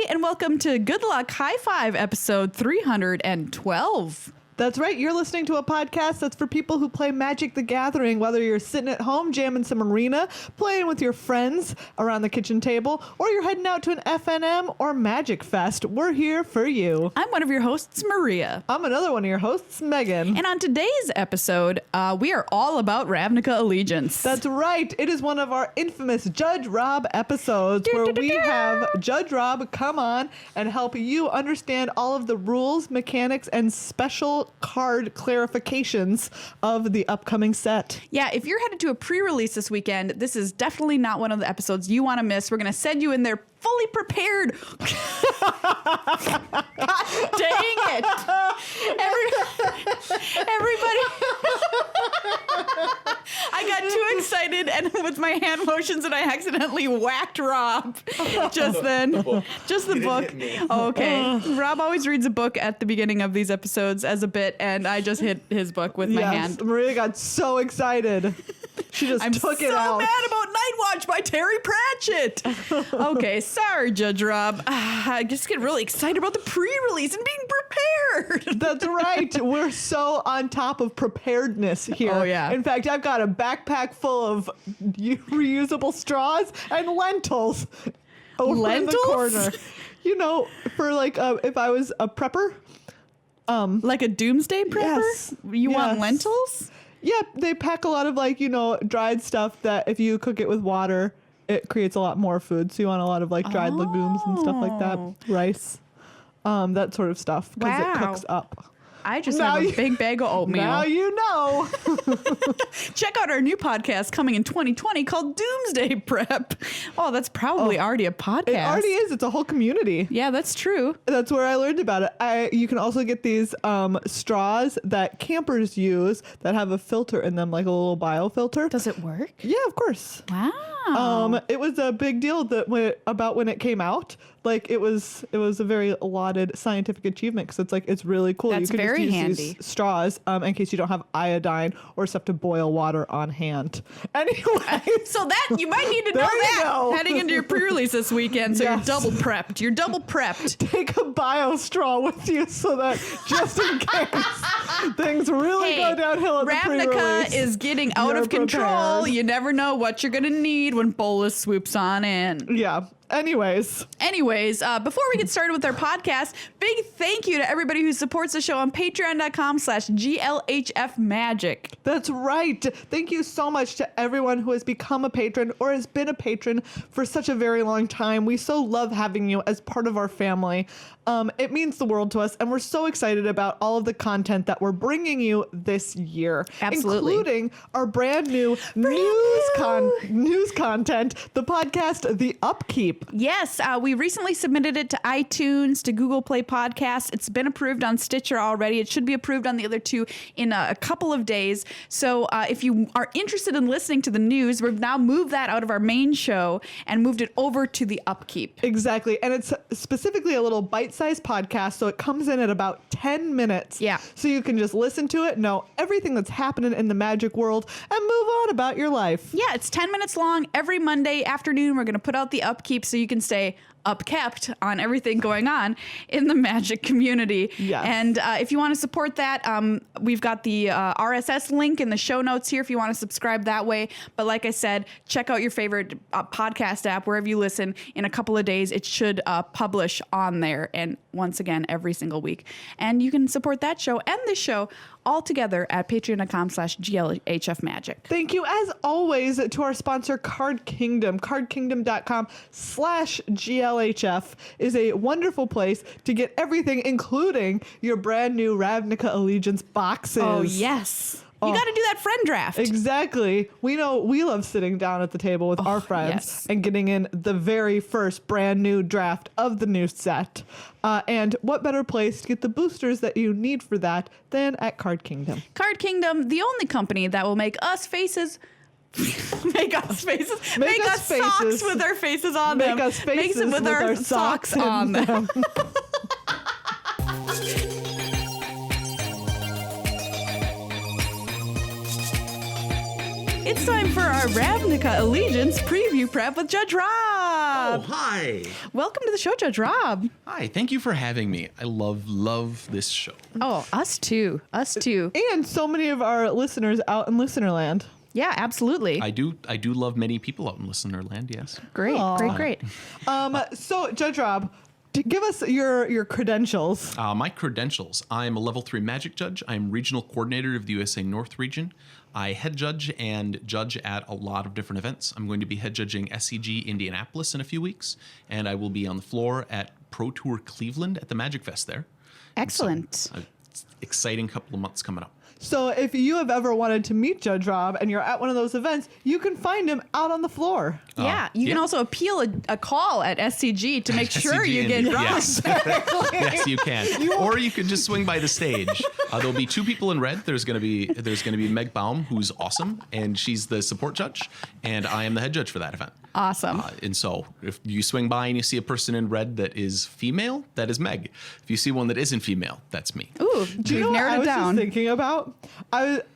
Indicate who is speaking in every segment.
Speaker 1: everybody, and welcome to Good Luck High Five, episode 312.
Speaker 2: That's right. You're listening to a podcast that's for people who play Magic the Gathering, whether you're sitting at home jamming some arena, playing with your friends around the kitchen table, or you're heading out to an FNM or Magic Fest. We're here for you.
Speaker 1: I'm one of your hosts, Maria.
Speaker 2: I'm another one of your hosts, Megan.
Speaker 1: And on today's episode, we are all about Ravnica Allegiance.
Speaker 2: That's right. It is one of our infamous Judge Rob episodes where we have Judge Rob come on and help you understand all of the rules, mechanics, and special card clarifications of the upcoming set.
Speaker 1: Yeah, if you're headed to a pre-release this weekend, this is definitely not one of the episodes you want to miss. We're going to send you in there fully prepared. God dang it. Everybody. I got too excited and with my hand motions and I accidentally whacked Rob just then. Just the book. Okay. Rob always reads a book at the beginning of these episodes as a bit, and I just hit his book with my hand.
Speaker 2: Maria got so excited. She just took it out.
Speaker 1: I'm so mad about Night Watch by Terry Pratchett. Okay, sorry, Judge Rob. I just get really excited about the pre-release and being prepared.
Speaker 2: That's right. We're so on top of preparedness here.
Speaker 1: Oh, yeah.
Speaker 2: In fact, I've got a backpack full of reusable straws and lentils over in the corner. You know, for like if I was a prepper.
Speaker 1: Like a doomsday prepper?
Speaker 2: Yes.
Speaker 1: You want lentils?
Speaker 2: Yeah, they pack a lot of like, you know, dried stuff that if you cook it with water, it creates a lot more food. So you want a lot of like dried legumes and stuff like that. Rice, that sort of stuff because it cooks up.
Speaker 1: I just have a big bag of oatmeal.
Speaker 2: Now you know.
Speaker 1: Check out our new podcast coming in 2020 called Doomsday Prep. Oh, that's probably already a podcast.
Speaker 2: It already is. It's a whole community.
Speaker 1: Yeah, that's true.
Speaker 2: That's where I learned about it. You can also get these straws that campers use that have a filter in them, like a little biofilter.
Speaker 1: Does it work?
Speaker 2: Yeah, of course.
Speaker 1: Wow.
Speaker 2: It was a big deal about when it came out. Like it was a very lauded scientific achievement because it's really cool.
Speaker 1: That's
Speaker 2: you can
Speaker 1: very
Speaker 2: just use
Speaker 1: handy.
Speaker 2: These straws in case you don't have iodine or stuff to boil water on hand. Anyway,
Speaker 1: so that you might need to know that heading into your pre-release this weekend. So
Speaker 2: Yes.
Speaker 1: you're double prepped. You're double prepped.
Speaker 2: Take a bio straw with you so that just in case things really go downhill at the pre-release.
Speaker 1: Ravnica is getting out of control.
Speaker 2: Prepared.
Speaker 1: You never know what you're going to need when Bolus swoops on in.
Speaker 2: Yeah. Anyways,
Speaker 1: before we get started with our podcast, big thank you to everybody who supports the show on patreon.com/GLHF
Speaker 2: That's right. Thank you so much to everyone who has become a patron or has been a patron for such a very long time. We so love having you as part of our family. It means the world to us, and we're so excited about all of the content that we're bringing you this year.
Speaker 1: Absolutely.
Speaker 2: Including our brand new news content, the podcast, The Upkeep.
Speaker 1: Yes, we recently submitted it to iTunes, to Google Play Podcasts. It's been approved on Stitcher already. It should be approved on the other two in a couple of days. So if you are interested in listening to the news, we've now moved that out of our main show and moved it over to The Upkeep.
Speaker 2: Exactly. And it's specifically a little bite-sized podcast, so it comes in at about 10 minutes.
Speaker 1: Yeah.
Speaker 2: So you can just listen to it, know everything that's happening in the magic world, and move on about your life.
Speaker 1: Yeah, it's 10 minutes long. Every Monday afternoon, we're going to put out The Upkeep so you can stay upkept on everything going on in the magic community.
Speaker 2: Yes.
Speaker 1: And if you want to support that, we've got the RSS link in the show notes here if you want to subscribe that way. But like I said, check out your favorite podcast app wherever you listen. In a couple of days, it should publish on there. And once again, every single week. And you can support that show and this show all together at patreon.com/GLHF
Speaker 2: Thank you, as always, to our sponsor, Card Kingdom. CardKingdom.com/GLHF is a wonderful place to get everything, including your brand new Ravnica Allegiance boxes.
Speaker 1: Oh, yes. You got to do that friend draft.
Speaker 2: Exactly. We know we love sitting down at the table with our friends and getting in the very first brand new draft of the new set. And what better place to get the boosters that you need for that than at Card Kingdom?
Speaker 1: Card Kingdom, the only company that will make us faces. Make us socks with our faces on them.
Speaker 2: Make us faces
Speaker 1: Makes it with our socks on them. It's time for our Ravnica Allegiance preview prep with Judge Rob. Rob.
Speaker 3: Oh, hi.
Speaker 1: Welcome to the show, Judge Rob.
Speaker 3: Hi, thank you for having me. I love this show.
Speaker 1: Oh, us too. Us too.
Speaker 2: And so many of our listeners out in listenerland.
Speaker 1: Yeah, absolutely.
Speaker 3: I do love many people out in Listenerland, yes.
Speaker 1: Great,
Speaker 2: Aw.
Speaker 1: great.
Speaker 2: So, Judge Rob, give us your credentials.
Speaker 3: My credentials. I'm a level 3 magic judge. I'm regional coordinator of the USA North region. I head judge and judge at a lot of different events. I'm going to be head judging SCG Indianapolis in a few weeks, and I will be on the floor at Pro Tour Cleveland at the Magic Fest there.
Speaker 1: Excellent.
Speaker 3: So, exciting couple of months coming up.
Speaker 2: So if you have ever wanted to meet Judge Rob and you're at one of those events, you can find him out on the floor.
Speaker 1: Yeah, you can
Speaker 3: yeah.
Speaker 1: also appeal a call at SCG to make sure
Speaker 3: SCG
Speaker 1: you get
Speaker 3: Indy,
Speaker 1: Rob.
Speaker 3: yes. Yes, you can. Or you could just swing by the stage. There'll be 2 people in red. There's gonna be Meg Baum, who's awesome, and she's the support judge, and I am the head judge for that event.
Speaker 1: Awesome.
Speaker 3: And so if you swing by and you see a person in red that is female, that is Meg. If you see one that isn't female, that's me.
Speaker 1: Ooh,
Speaker 2: Do you know
Speaker 1: we've
Speaker 2: what I
Speaker 1: narrowed it
Speaker 2: was
Speaker 1: down.
Speaker 2: just thinking about?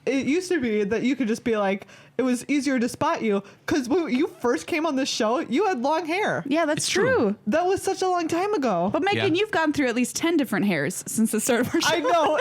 Speaker 2: It used to be that you could just be like, it was easier to spot you because when you first came on this show, you had long hair.
Speaker 1: Yeah, that's
Speaker 3: It's true.
Speaker 1: true.
Speaker 2: That was such a long time ago.
Speaker 1: But Megan,
Speaker 3: Yeah.
Speaker 1: you've gone through at least 10 different hairs since the start of our show.
Speaker 2: I know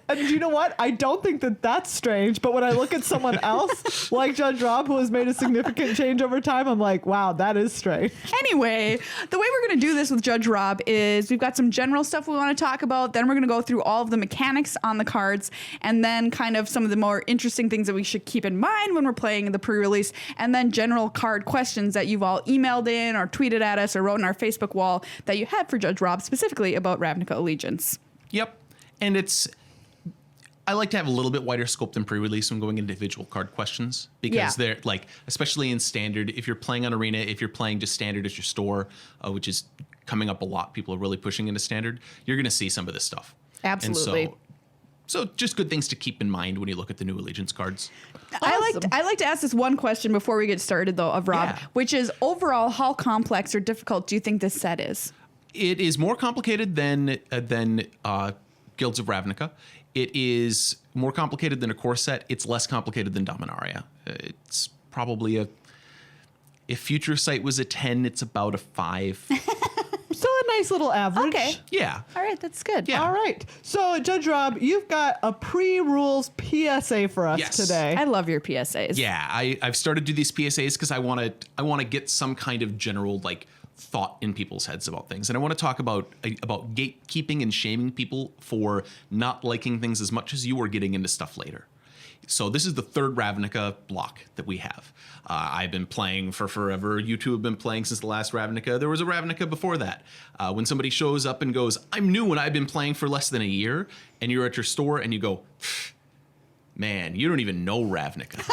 Speaker 2: and you know what? I don't think that that's strange. But when I look at someone else like Judge Rob, who has made a significant change over time, I'm like, wow, that is strange.
Speaker 1: Anyway, the way we're going to do this with Judge Rob is we've got some general stuff we want to talk about. Then we're going to go through all of the mechanics on the cards, and then kind of some of the more interesting things that we should keep in mind when we're playing the pre-release, and then general card questions that you've all emailed in or tweeted at us or wrote on our Facebook wall that you had for Judge Rob specifically about Ravnica Allegiance.
Speaker 3: Yep. And I like to have a little bit wider scope than pre-release when going into individual card questions because
Speaker 1: Yeah.
Speaker 3: they're like, especially in standard, if you're playing on Arena, if you're playing just standard as your store, which is coming up a lot, people are really pushing into standard, you're going to see some of this stuff.
Speaker 1: Absolutely.
Speaker 3: And so just good things to keep in mind when you look at the new Allegiance cards.
Speaker 2: Awesome.
Speaker 1: I like to ask this one question before we get started though of Rob,
Speaker 3: Yeah.
Speaker 1: which is overall how complex or difficult do you think this set is?
Speaker 3: It is more complicated than Guilds of Ravnica. It is more complicated than a core set. It's less complicated than Dominaria. It's probably if Future Sight was a 10, it's about a 5.
Speaker 2: Still a nice little average.
Speaker 1: Okay.
Speaker 3: Yeah.
Speaker 1: All right, that's good.
Speaker 3: Yeah.
Speaker 2: All right. So, Judge Rob, you've got a pre-rules PSA for us
Speaker 3: Yes.
Speaker 2: today.
Speaker 1: I love your PSAs.
Speaker 3: Yeah, I've started to do these PSAs because I want to get some kind of general like thought in people's heads about things, and I want to talk about gatekeeping and shaming people for not liking things as much as you are getting into stuff later. So this is the 3rd Ravnica block that we have. I've been playing for forever. You two have been playing since the last Ravnica. There was a Ravnica before that. When somebody shows up and goes, "I'm new and I've been playing for less than a year," and you're at your store and you go, "Man, you don't even know Ravnica."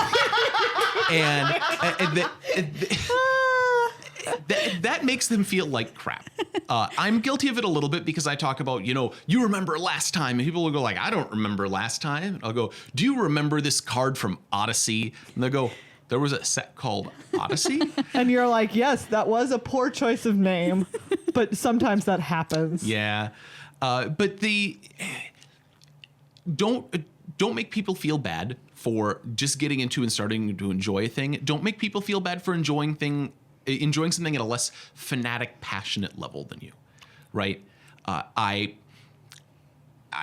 Speaker 3: That makes them feel like crap. I'm guilty of it a little bit because I talk about, you remember last time, and people will go like, "I don't remember last time." And I'll go, "Do you remember this card from Odyssey?" And they'll go, "There was a set called Odyssey?"
Speaker 2: And you're like, yes, that was a poor choice of name, but sometimes that happens.
Speaker 3: Yeah. But don't make people feel bad for just getting into and starting to enjoy a thing. Don't make people feel bad for enjoying something at a less fanatic, passionate level than you, right? I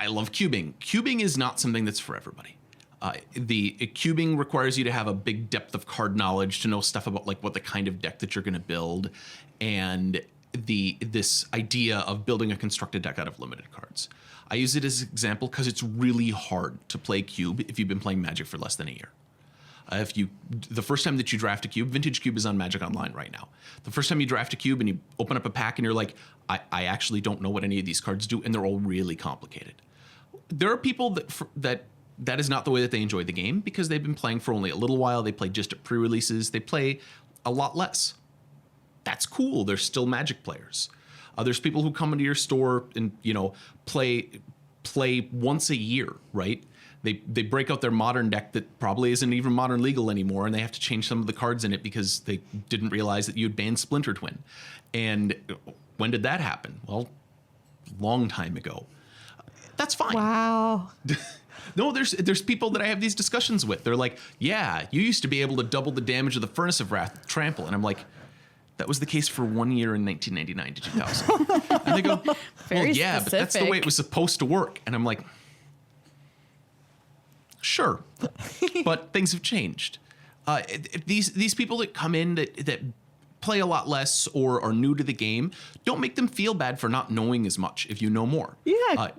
Speaker 3: love cubing. Cubing is not something that's for everybody. Cubing requires you to have a big depth of card knowledge to know stuff about like what the kind of deck that you're going to build, and this idea of building a constructed deck out of limited cards. I use it as an example because it's really hard to play cube if you've been playing Magic for less than a year. The first time that you draft a cube, Vintage Cube is on Magic Online right now. The first time you draft a cube and you open up a pack and you're like, I actually don't know what any of these cards do, and they're all really complicated. There are people that is not the way that they enjoy the game because they've been playing for only a little while. They play just at pre-releases. They play a lot less. That's cool. They're still Magic players. There's people who come into your store and play once a year, right? They break out their modern deck that probably isn't even modern legal anymore, and they have to change some of the cards in it because they didn't realize that you had banned Splinter Twin. And when did that happen? Well, long time ago. That's fine.
Speaker 2: Wow.
Speaker 3: No, there's people that I have these discussions with. They're like, "Yeah, you used to be able to double the damage of the Furnace of Wrath with Trample," and I'm like, that was the case for 1 year in 1999 to 2000. And they go, well,
Speaker 1: Very
Speaker 3: yeah, but that's the way
Speaker 1: specific.
Speaker 3: it was supposed to work. And I'm like, sure, but things have changed. These people that come in that play a lot less or are new to the game, don't make them feel bad for not knowing as much if you know more.
Speaker 2: Yeah.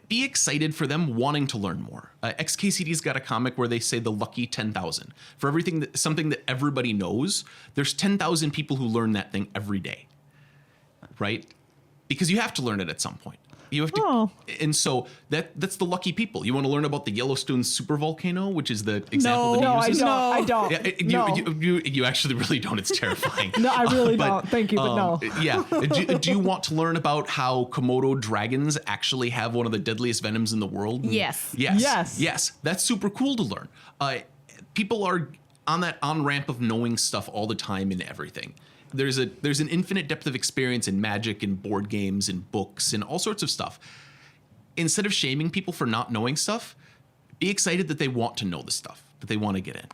Speaker 3: Be excited for them wanting to learn more. XKCD's got a comic where they say the lucky 10,000. For something that everybody knows, there's 10,000 people who learn that thing every day, right? Because you have to learn it at some point. You have to, and so that's the lucky people. You want to learn about the Yellowstone supervolcano, which is the example
Speaker 2: No,
Speaker 3: that he uses.
Speaker 2: I don't.
Speaker 3: Yeah, you actually really don't. It's terrifying.
Speaker 2: No, I really don't. Thank you, but no.
Speaker 3: Yeah. Do you want to learn about how Komodo dragons actually have one of the deadliest venoms in the world?
Speaker 1: Yes.
Speaker 3: Yes. That's super cool to learn. People are on that on-ramp of knowing stuff all the time in everything. There's an infinite depth of experience in Magic and board games and books and all sorts of stuff. Instead of shaming people for not knowing stuff, be excited that they want to know the stuff, that they want to get in.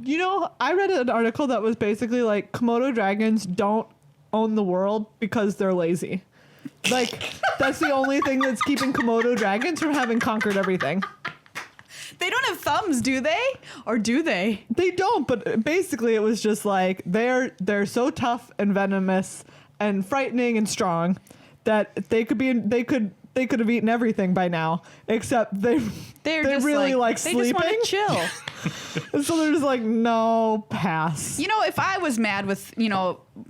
Speaker 2: You know, I read an article that was basically like Komodo dragons don't own the world because they're lazy. Like, that's the only thing that's keeping Komodo dragons from having conquered everything.
Speaker 1: They don't have thumbs, do they? Or do they?
Speaker 2: They don't, but basically it was just like they're so tough and venomous and frightening and strong that they could have eaten everything by now, except they're
Speaker 1: just
Speaker 2: really like
Speaker 1: they
Speaker 2: sleeping.
Speaker 1: just want to chill.
Speaker 2: And so they're just like, no, pass.
Speaker 1: You know, if I was mad with,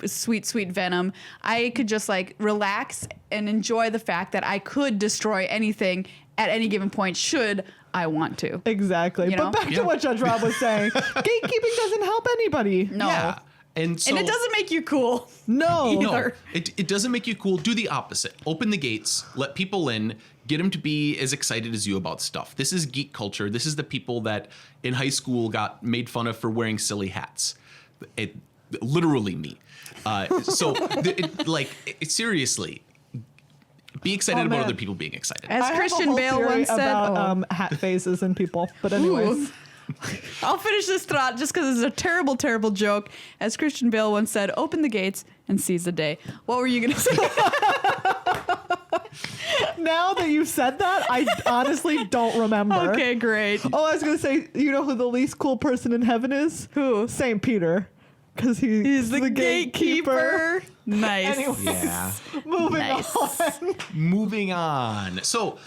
Speaker 1: sweet venom, I could just like relax and enjoy the fact that I could destroy anything at any given point should I want to.
Speaker 2: Exactly.
Speaker 1: You know?
Speaker 2: But back to what Judge Rob was saying, gatekeeping doesn't help anybody.
Speaker 1: No.
Speaker 3: Yeah. And so,
Speaker 1: And it doesn't make you cool.
Speaker 2: No.
Speaker 3: No, it doesn't make you cool. Do the opposite. Open the gates, let people in, get them to be as excited as you about stuff. This is geek culture. This is the people that in high school got made fun of for wearing silly hats. Literally me. Seriously, be excited about
Speaker 2: man.
Speaker 3: other people being excited.
Speaker 1: As
Speaker 2: I have
Speaker 1: Christian
Speaker 2: a whole
Speaker 1: Bale
Speaker 2: theory
Speaker 1: once said,
Speaker 2: about hat faces and people. But anyways.
Speaker 1: Ooh. I'll finish this thought just because it's a terrible, terrible joke. As Christian Bale once said, open the gates and seize the day. What were you going to say?
Speaker 2: Now that you've said that, I honestly don't remember.
Speaker 1: Okay, great.
Speaker 2: Oh, I was going to say, you know who the least cool person in heaven is?
Speaker 1: Who?
Speaker 2: St. Peter. Because he's
Speaker 1: the gatekeeper. Nice.
Speaker 2: Anyways,
Speaker 3: Yeah.
Speaker 2: moving
Speaker 1: Nice.
Speaker 2: on.
Speaker 3: Moving on. So,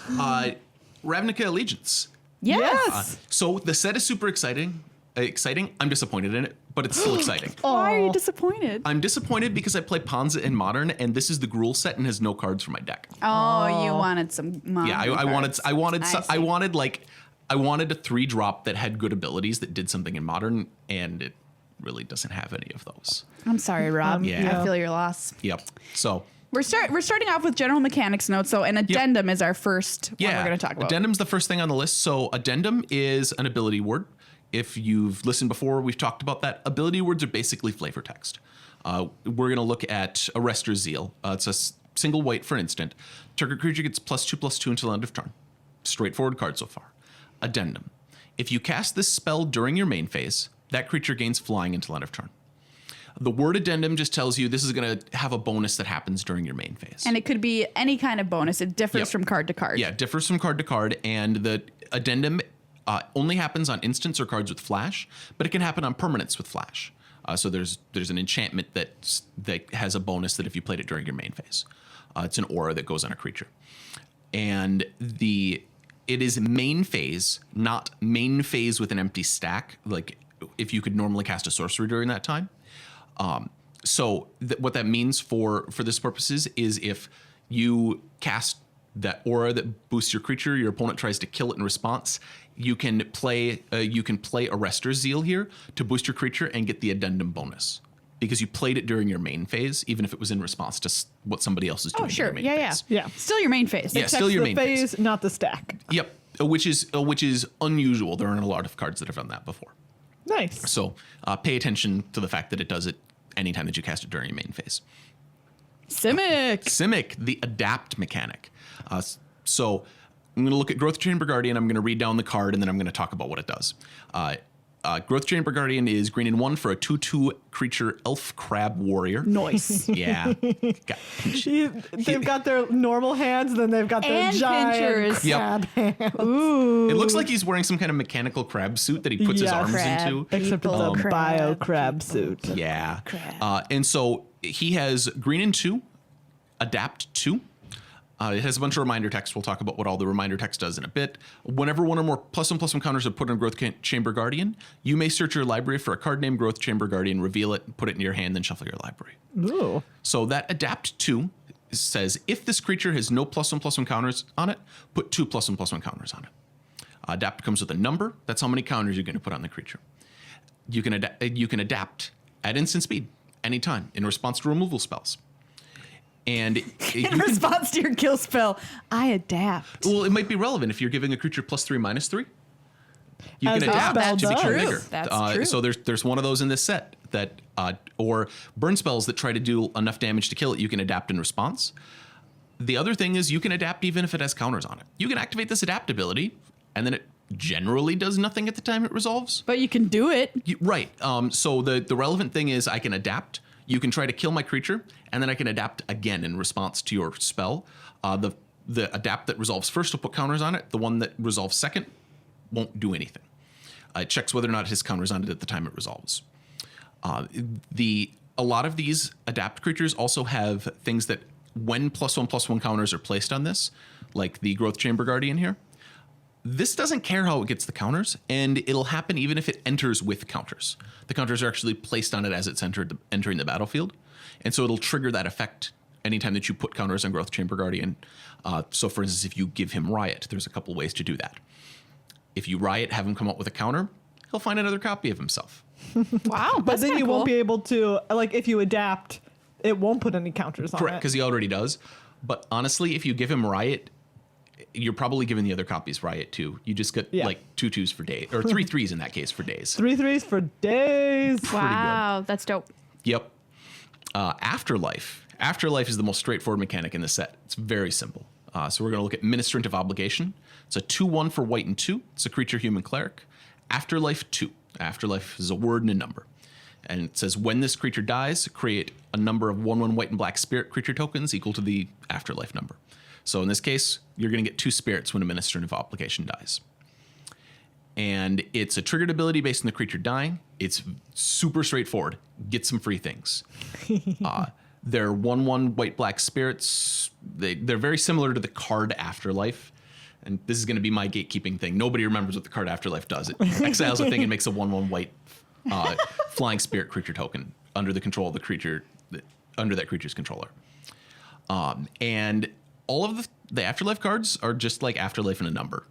Speaker 3: Ravnica Allegiance.
Speaker 1: Yes.
Speaker 3: So the set is super exciting. I'm disappointed in it, but it's still exciting.
Speaker 1: Why are you
Speaker 2: Aw.
Speaker 1: disappointed?
Speaker 3: I'm disappointed because I play Ponza in Modern, and this is the Gruul set and has no cards for my deck.
Speaker 1: Oh, you wanted some
Speaker 3: Yeah, I wanted a 3-drop that had good abilities that did something in Modern, and it really doesn't have any of those.
Speaker 1: I'm sorry, Rob.
Speaker 3: Yeah.
Speaker 1: I feel your loss.
Speaker 3: Yep. So
Speaker 1: We're starting off with general mechanics notes, so an addendum is our first one we're going to talk about.
Speaker 3: Addendum's the first thing on the list. So addendum is an ability word. If you've listened before, we've talked about that. Ability words are basically flavor text. We're going to look at Arrester's Zeal. It's a single white for an instant. Target creature gets +2/+2 until end of turn. Straightforward card so far. Addendum. If you cast this spell during your main phase, that creature gains flying until end of turn. The word addendum just tells you this is going to have a bonus that happens during your main phase.
Speaker 1: And it could be any kind of bonus. It differs from card to card.
Speaker 3: Yeah, it differs from card to card, and the addendum only happens on instants or cards with flash, but it can happen on permanents with flash. So there's an enchantment that has a bonus that if you played it during your main phase, it's an aura that goes on a creature, and it is main phase, not main phase with an empty stack. Like if you could normally cast a sorcery during that time. What that means for this purposes is if you cast that aura that boosts your creature, your opponent tries to kill it in response, you can play Arrester's Zeal here to boost your creature and get the addendum bonus because you played it during your main phase, even if it was in response to what somebody else is doing.
Speaker 1: Oh, sure.
Speaker 3: During your main phase.
Speaker 2: Yeah.
Speaker 1: Still your main phase.
Speaker 3: Yeah, still your
Speaker 2: the
Speaker 3: main phase.
Speaker 2: not the stack.
Speaker 3: Yep, which is unusual. There aren't a lot of cards that have done that before.
Speaker 2: Nice.
Speaker 3: So pay attention to the fact that it does it anytime that you cast it during your main phase. Simic, the adapt mechanic. So I'm going to look at Growth Chamber Guardian. I'm going to read down the card, and then I'm going to talk about what it does. Growth Chamber Guardian is green and 1 for a 2/2 creature elf crab warrior.
Speaker 1: Nice.
Speaker 3: Yeah.
Speaker 2: They've got their normal hands, then they've got their
Speaker 1: And
Speaker 2: giant
Speaker 1: pinchers.
Speaker 2: crab hands.
Speaker 1: Ooh.
Speaker 3: It looks like he's wearing some kind of mechanical crab suit that he puts his
Speaker 2: Yeah.
Speaker 3: arms
Speaker 1: Crab.
Speaker 3: into.
Speaker 2: Except it's a
Speaker 1: Crab.
Speaker 2: bio crab suit.
Speaker 3: Yeah.
Speaker 1: Crab.
Speaker 3: And so he has green and 2, adapt 2. It has a bunch of reminder text. We'll talk about what all the reminder text does in a bit. Whenever one or more +1/+1 counters are put on Growth Chamber Guardian, you may search your library for a card named Growth Chamber Guardian, reveal it, put it in your hand, then shuffle your library.
Speaker 2: Ooh.
Speaker 3: So that adapt 2 says if this creature has no +1/+1 counters on it, put 2 +1/+1 counters on it. Adapt comes with a number. That's how many counters you're going to put on the creature. You can adapt at instant speed anytime in response to removal spells. And
Speaker 1: In response to your kill spell, I adapt.
Speaker 3: Well, it might be relevant if you're giving a creature +3/-3. You
Speaker 2: As
Speaker 3: can
Speaker 2: the
Speaker 3: adapt
Speaker 2: spell
Speaker 3: to become
Speaker 2: does.
Speaker 3: bigger.
Speaker 1: That's true.
Speaker 3: So there's one of those in this set that, or burn spells that try to do enough damage to kill it. You can adapt in response. The other thing is you can adapt even if it has counters on it. You can activate this adaptability, and then it generally does nothing at the time it resolves.
Speaker 1: But you can do it.
Speaker 3: Right. So the relevant thing is I can adapt. You can try to kill my creature, and then I can adapt again in response to your spell. The adapt that resolves first will put counters on it. The one that resolves second won't do anything. It checks whether or not it has counters on it at the time it resolves. A lot of these adapt creatures also have things that when +1/+1 counters are placed on this, like the Growth Chamber Guardian here, this doesn't care how it gets the counters, and it'll happen even if it enters with counters. The counters are actually placed on it as it's entering the battlefield, and so it'll trigger that effect anytime that you put counters on Growth Chamber Guardian. So for instance, if you give him Riot, there's a couple ways to do that. If you Riot, have him come up with a counter, he'll find another copy of himself.
Speaker 1: Wow.
Speaker 2: But then you won't be able to, like, if you adapt, it won't put any counters on
Speaker 3: Correct,
Speaker 2: it.
Speaker 3: because he already does. But honestly, if you give him Riot, you're probably giving the other copies Riot too. You just get like 2/2s for days, or 3/3s in that case for days.
Speaker 2: 3/3s for days.
Speaker 1: Wow, that's dope.
Speaker 3: Yep. Afterlife. Afterlife is the most straightforward mechanic in the set. It's very simple. So we're going to look at Ministrant of Obligation. It's a 2/1 for white and 2. It's a creature human cleric. Afterlife 2. Afterlife is a word and a number. And it says when this creature dies, create a number of 1/1 white and black spirit creature tokens equal to the afterlife number. So in this case, you're going to get 2 spirits when a Ministrant of Obligation dies. And it's a triggered ability based on the creature dying. It's super straightforward. Get some free things. They're 1/1 white-black spirits. They're very similar to the card Afterlife. And this is going to be my gatekeeping thing. Nobody remembers what the card Afterlife does. It exiles a thing and makes a 1/1 white flying spirit creature token under the control of the creature, under that creature's controller. And all of the Afterlife cards are just like Afterlife and a number.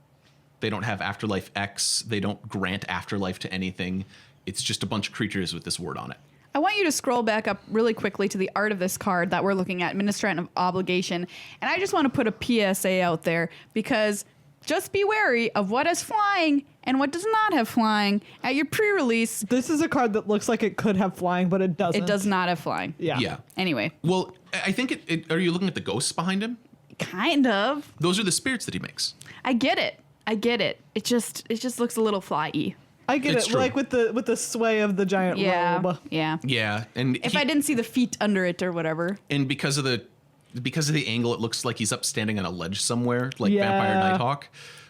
Speaker 3: They don't have Afterlife X. They don't grant Afterlife to anything. It's just a bunch of creatures with this word on it.
Speaker 1: I want you to scroll back up really quickly to the art of this card that we're looking at, Ministrant of Obligation. And I just want to put a PSA out there because just be wary of what has flying and what does not have flying at your pre-release.
Speaker 2: This is a card that looks like it could have flying, but it doesn't.
Speaker 1: It does not have flying.
Speaker 2: Yeah.
Speaker 3: Yeah.
Speaker 1: Anyway,
Speaker 3: Well, I think are you looking at the ghosts behind him?
Speaker 1: kind of.
Speaker 3: Those are the spirits that he makes.
Speaker 1: I get it. It just looks a little fly-y.
Speaker 2: I get
Speaker 3: It's
Speaker 2: it,
Speaker 3: true.
Speaker 2: like with the sway of the giant
Speaker 1: Yeah.
Speaker 2: robe.
Speaker 1: Yeah.
Speaker 3: Yeah, and
Speaker 1: If I didn't see the feet under it or whatever.
Speaker 3: and because of the angle, it looks like he's up standing on a ledge somewhere, like
Speaker 2: Yeah.
Speaker 3: Vampire Nighthawk,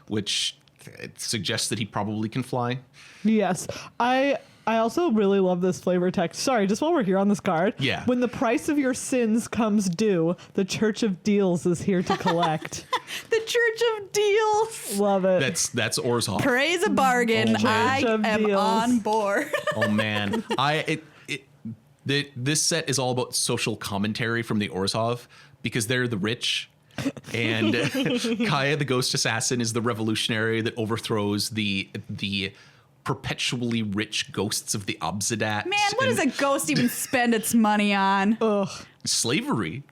Speaker 3: which it suggests that he probably can fly.
Speaker 2: Yes. I also really love this flavor text. Sorry, just while we're here on this card.
Speaker 3: Yeah.
Speaker 2: When the price of your sins comes due, the Church of Deals is here to collect.
Speaker 1: The Church of Deals.
Speaker 2: Love it.
Speaker 3: That's Orzhov.
Speaker 1: Praise a bargain.
Speaker 3: Oh,
Speaker 1: I
Speaker 2: Church of
Speaker 1: am
Speaker 2: Deals.
Speaker 1: on board.
Speaker 3: Oh man, this set is all about social commentary from the Orzhov because they're the rich, and Kaya the Ghost Assassin is the revolutionary that overthrows the perpetually rich ghosts of the Obsidat.
Speaker 1: Man, what does a ghost even spend its money on?
Speaker 2: Ugh.
Speaker 3: Slavery.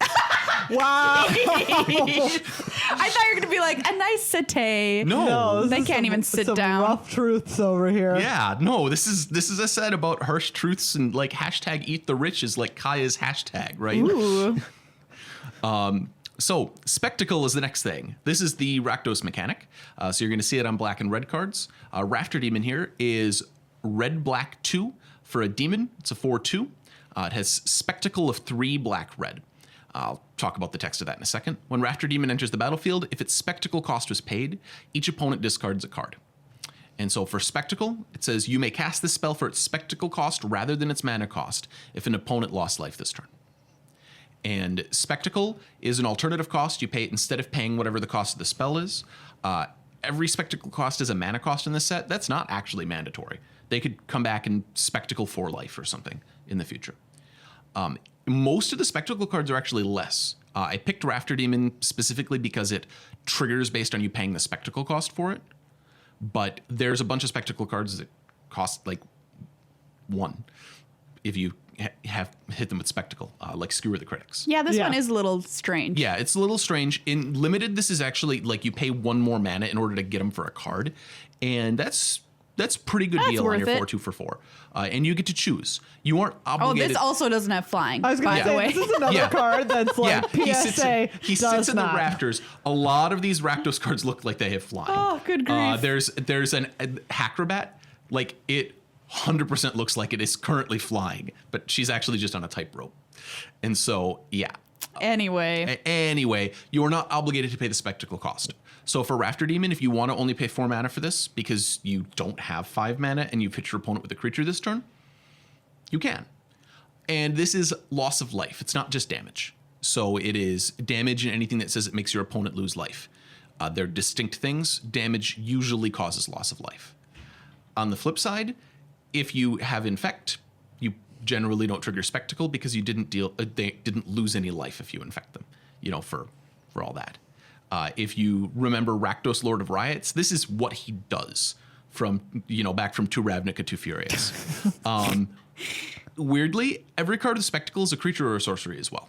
Speaker 2: Wow.
Speaker 1: I thought you were gonna be like a nice satay.
Speaker 3: No.
Speaker 2: this
Speaker 1: They
Speaker 2: is
Speaker 1: can't even sit
Speaker 2: some
Speaker 1: down.
Speaker 2: rough truths over here.
Speaker 3: Yeah, no, this is a set about harsh truths and like hashtag eat the rich is like Kaya's hashtag, right?
Speaker 1: Ooh.
Speaker 3: So Spectacle is the next thing. This is the Rakdos mechanic. So you're going to see it on black and red cards. Rafter Demon here is red, black 2 for a demon. It's a 4/2. It has Spectacle of 3 black, red. I'll talk about the text of that in a second. When Rafter Demon enters the battlefield, if its spectacle cost was paid, each opponent discards a card. And so for Spectacle, it says you may cast this spell for its spectacle cost rather than its mana cost if an opponent lost life this turn. And Spectacle is an alternative cost. You pay it instead of paying whatever the cost of the spell is. Every spectacle cost is a mana cost in this set. That's not actually mandatory. They could come back and spectacle for life or something in the future. Most of the spectacle cards are actually less. I picked Rafter Demon specifically because it triggers based on you paying the spectacle cost for it. But there's a bunch of spectacle cards that cost like 1 if you have hit them with spectacle, like Skewer the Critics.
Speaker 1: Yeah, this one is a little strange.
Speaker 3: Yeah, it's a little strange. In limited, this is actually like you pay 1 more mana in order to get them for a card, and that's pretty good deal on your 4/2 for 4. And you get to choose. You aren't obligated.
Speaker 1: Oh, this also doesn't have flying.
Speaker 2: I was going to say, this is another card that's like PSA.
Speaker 3: He sits in the rafters. A lot of these Rakdos cards look like they have flying.
Speaker 1: Oh, good grief.
Speaker 3: There's an Acrobat. Like, it 100% looks like it is currently flying, but she's actually just on a tightrope. And so, yeah.
Speaker 1: Anyway,
Speaker 3: you are not obligated to pay the spectacle cost. So for Rafter Demon, if you want to only pay 4 mana for this because you don't have 5 mana and you've hit your opponent with a creature this turn, you can. And this is loss of life. It's not just damage. So it is damage and anything that says it makes your opponent lose life. They're distinct things. Damage usually causes loss of life. On the flip side, if you have Infect, you generally don't trigger Spectacle because you they didn't lose any life if you infect them, for all that. If you remember Rakdos, Lord of Riots, this is what he does from, back from To Ravnica to Furious. Weirdly, every card with Spectacle is a creature or a sorcery as well.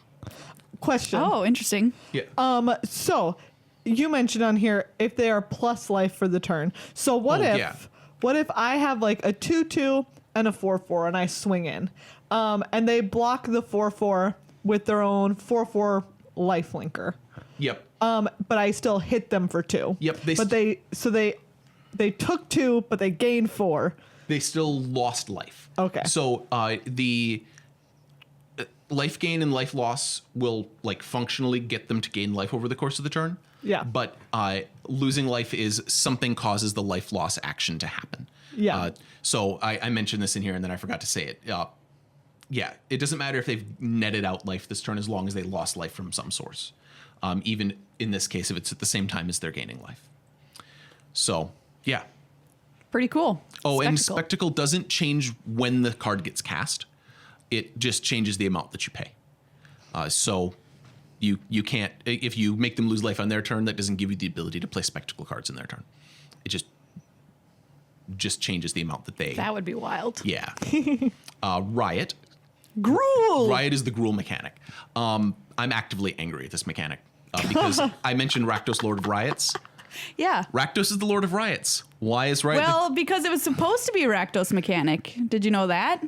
Speaker 2: Question.
Speaker 1: Oh, interesting.
Speaker 3: Yeah.
Speaker 2: So you mentioned on here if they are plus life for the turn. So what if I have like a 2/2 and a 4/4 and I swing in, and they block the 4/4 with their own 4/4 lifelinker.
Speaker 3: Yep.
Speaker 2: But I still hit them for 2.
Speaker 3: Yep.
Speaker 2: They took 2, but they gained 4.
Speaker 3: They still lost life.
Speaker 2: Okay.
Speaker 3: So the life gain and life loss will like functionally get them to gain life over the course of the turn.
Speaker 2: Yeah.
Speaker 3: But losing life is something causes the life loss action to happen.
Speaker 2: Yeah.
Speaker 3: So I mentioned this in here and then I forgot to say it. Yeah, it doesn't matter if they've netted out life this turn as long as they lost life from some source. Even in this case, if it's at the same time as they're gaining life. So, yeah.
Speaker 1: Pretty cool.
Speaker 3: Oh, and Spectacle doesn't change when the card gets cast. It just changes the amount that you pay. So you can't, if you make them lose life on their turn, that doesn't give you the ability to play Spectacle cards in their turn. It just changes the amount that they...
Speaker 1: That would be wild.
Speaker 3: Yeah. Riot.
Speaker 1: Gruul!
Speaker 3: Riot is the Gruul mechanic. I'm actively angry at this mechanic because I mentioned Rakdos, Lord of Riots.
Speaker 1: Yeah.
Speaker 3: Rakdos is the Lord of Riots. Why is Riot
Speaker 1: Well, because it was supposed to be a Rakdos mechanic. Did you know that?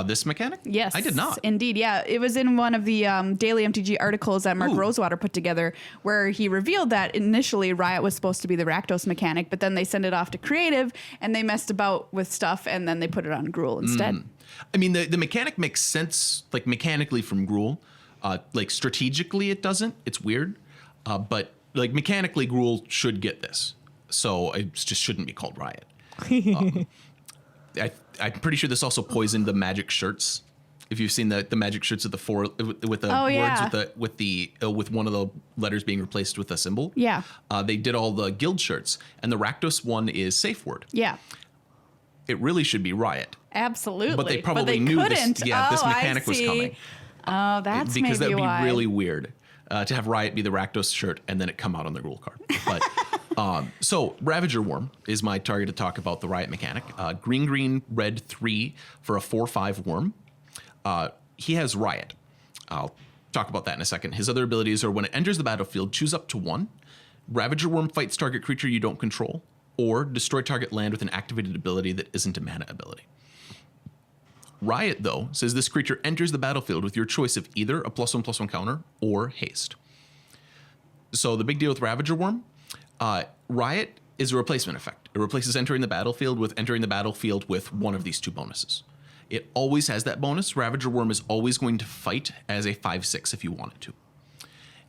Speaker 3: this mechanic?
Speaker 1: Yes.
Speaker 3: I did not.
Speaker 1: Indeed, yeah. It was in one of the daily MTG articles that Mark Rosewater put together where he revealed that initially Riot was supposed to be the Rakdos mechanic, but then they sent it off to Creative and they messed about with stuff and then they put it on Gruul instead.
Speaker 3: I mean, the mechanic makes sense, like mechanically from Gruul. Like strategically it doesn't. It's weird. But like mechanically Gruul should get this. So it just shouldn't be called Riot. I'm pretty sure this also poisoned the magic shirts. If you've seen the magic shirts of the four with the words with one of the letters being replaced with a symbol.
Speaker 1: Yeah.
Speaker 3: They did all the guild shirts, and the Rakdos one is safe word.
Speaker 1: Yeah.
Speaker 3: It really should be Riot.
Speaker 1: Absolutely.
Speaker 3: But they probably knew
Speaker 1: couldn't.
Speaker 3: this. Yeah, this mechanic was coming.
Speaker 1: Oh, that's
Speaker 3: because that
Speaker 1: maybe
Speaker 3: would be
Speaker 1: why.
Speaker 3: really weird to have Riot be the Rakdos shirt and then it come out on the Gruul card. But so Ravager Worm is my target to talk about the Riot mechanic. Green, red 3 for a 4/5 worm. He has Riot. I'll talk about that in a second. His other abilities are when it enters the battlefield, choose up to 1. Ravager Worm fights target creature you don't control, or destroy target land with an activated ability that isn't a mana ability. Riot, though, says this creature enters the battlefield with your choice of either a +1/+1 counter or haste. So the big deal with Ravager Worm, Riot is a replacement effect. It replaces entering the battlefield with one of these two bonuses. It always has that bonus. Ravager Worm is always going to fight as a 5/6 if you want it to.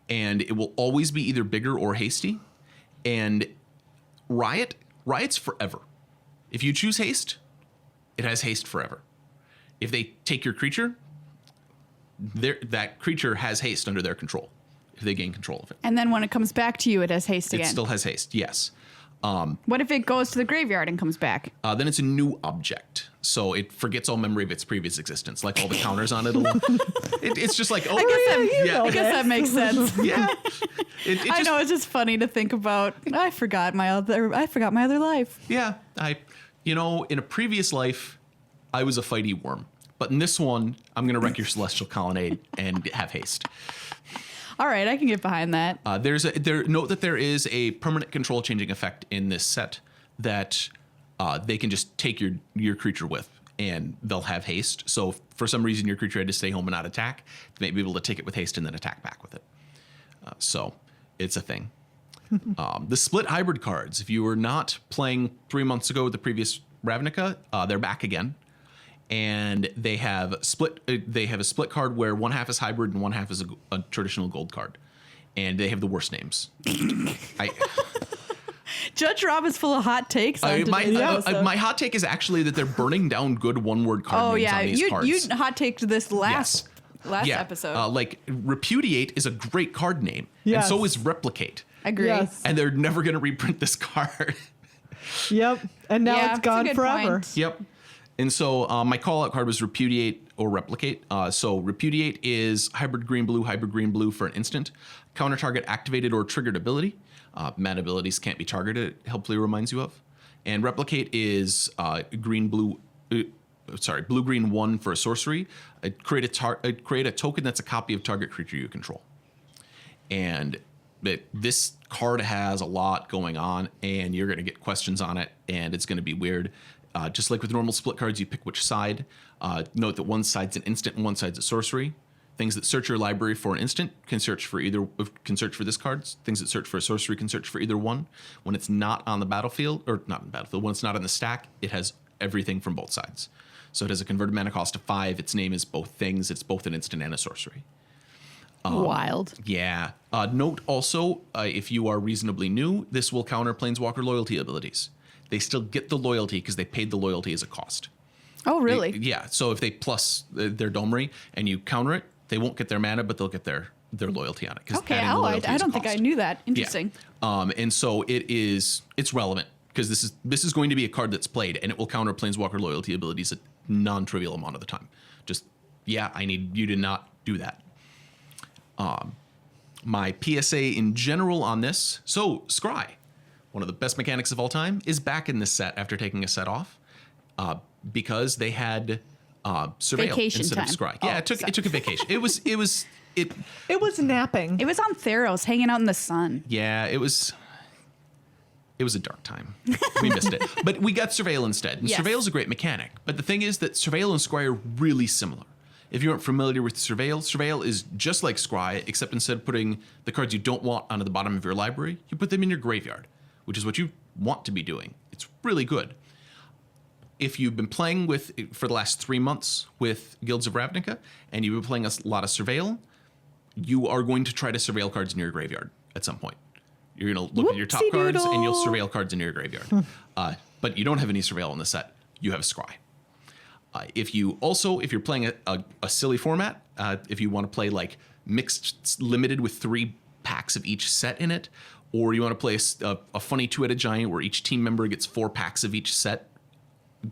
Speaker 3: And it will always be either bigger or hasty. And Riot's forever. If you choose haste, it has haste forever. If they take your creature, that creature has haste under their control if they gain control of it.
Speaker 1: And then when it comes back to you, it has haste
Speaker 3: It
Speaker 1: again.
Speaker 3: still has haste, yes.
Speaker 1: What if it goes to the graveyard and comes back?
Speaker 3: Then it's a new object. So it forgets all memory of its previous existence, like all the counters on it. It's just like, oh,
Speaker 1: I guess that makes sense.
Speaker 3: yeah.
Speaker 1: I know, it's just funny to think about. I forgot my other life.
Speaker 3: Yeah, in a previous life, I was a fighty worm. But in this one, I'm going to wreck your celestial colonnade and have haste.
Speaker 1: All right, I can get behind that.
Speaker 3: Note that there is a permanent control changing effect in this set that they can just take your creature with, and they'll have haste. So if for some reason your creature had to stay home and not attack, they may be able to take it with haste and then attack back with it. So it's a thing. The split hybrid cards, if you were not playing 3 months ago with the previous Ravnica, they're back again. And they have a split card where one half is hybrid and one half is a traditional gold card. And they have the worst names.
Speaker 1: Judge Rob is full of hot takes.
Speaker 3: My hot take is actually that they're burning down good one-word card names on these cards.
Speaker 1: You hot taked this last episode.
Speaker 3: Like Repudiate is a great card name,
Speaker 2: Yes.
Speaker 3: and so is Replicate.
Speaker 1: Agree.
Speaker 2: Yes.
Speaker 3: And they're never going to reprint this card.
Speaker 2: Yep. And now
Speaker 1: Yeah,
Speaker 2: it's
Speaker 1: it's a
Speaker 2: gone
Speaker 1: good
Speaker 2: forever.
Speaker 1: point.
Speaker 3: Yep. And so my call-out card was Repudiate or Replicate. So Repudiate is hybrid green-blue for an instant. Counter target activated or triggered ability. Mana abilities can't be targeted, it helpfully reminds you of. And Replicate is blue-green 1 for a sorcery. Create a token that's a copy of target creature you control. And this card has a lot going on, and you're going to get questions on it, and it's going to be weird. Just like with normal split cards, you pick which side. Note that one side's an instant and one side's a sorcery. Things that search your library for an instant can search for this card. Things that search for a sorcery can search for either one. When it's not on the battlefield, when it's not on the stack, it has everything from both sides. So it has a converted mana cost of 5. Its name is both things. It's both an instant and a sorcery.
Speaker 1: Wild.
Speaker 3: Yeah. Note also, if you are reasonably new, this will counter Planeswalker loyalty abilities. They still get the loyalty because they paid the loyalty as a cost.
Speaker 1: Oh, really?
Speaker 3: Yeah. So if they plus their Domri and you counter it, they won't get their mana, but they'll get their loyalty on it.
Speaker 1: Okay. I don't think I knew that. Interesting.
Speaker 3: Yeah. And so it's relevant because this is going to be a card that's played, and it will counter Planeswalker loyalty abilities a non-trivial amount of the time. I need you to not do that. My PSA in general on this. So Scry, one of the best mechanics of all time, is back in this set after taking a set off, because they had Surveil
Speaker 1: Vacation
Speaker 3: instead
Speaker 1: time.
Speaker 3: of Scry. Yeah, it took a vacation. It was
Speaker 2: napping.
Speaker 1: It was on Theros, hanging out in the sun.
Speaker 3: Yeah, it was a dark time. We missed it. But we got Surveil instead. And
Speaker 1: Yes.
Speaker 3: Surveil's a great mechanic. But the thing is that Surveil and Scry are really similar. If you aren't familiar with Surveil is just like Scry, except instead of putting the cards you don't want onto the bottom of your library, you put them in your graveyard, which is what you want to be doing. It's really good. If you've been playing for the last 3 months with Guilds of Ravnica, and you've been playing a lot of Surveil, you are going to try to Surveil cards in your graveyard at some point. You're going to look at your top cards, and you'll Surveil cards in your graveyard. But you don't have any Surveil in the set. You have Scry. If you're playing a silly format, if you want to play like mixed limited with 3 packs of each set in it, or you want to play a funny 2-headed giant where each team member gets 4 packs of each set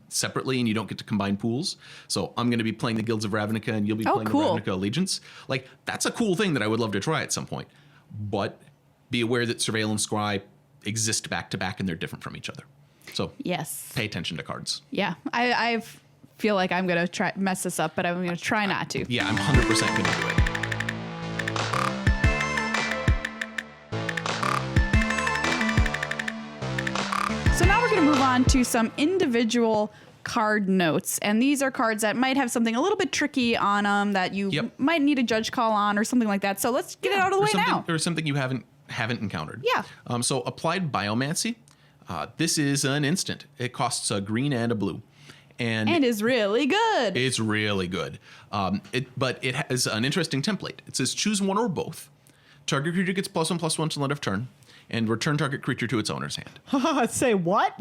Speaker 3: separately and you don't get to combine pools. So I'm going to be playing the Guilds of Ravnica and you'll be playing the Ravnica Allegiance. Like, that's a cool thing that I would love to try at some point. But be aware that Surveil and Scry exist back to back and they're different from each other. So
Speaker 1: yes,
Speaker 3: pay attention to cards.
Speaker 1: Yeah, I feel like I'm going to try mess this up, but I'm going to try not to.
Speaker 3: Yeah, I'm 100% going to do it.
Speaker 1: So now we're going to move on to some individual card notes. And these are cards that might have something a little bit tricky on them that you might need a judge call on or something like that. So let's get it out of the way now.
Speaker 3: Or something you haven't encountered.
Speaker 1: Yeah.
Speaker 3: So Applied Biomancy. This is an instant. It costs a green and a blue. And
Speaker 1: is really good.
Speaker 3: it's really good. But it has an interesting template. It says choose one or both. Target creature gets +1/+1 till end of turn, and return target creature to its owner's hand.
Speaker 2: Say what?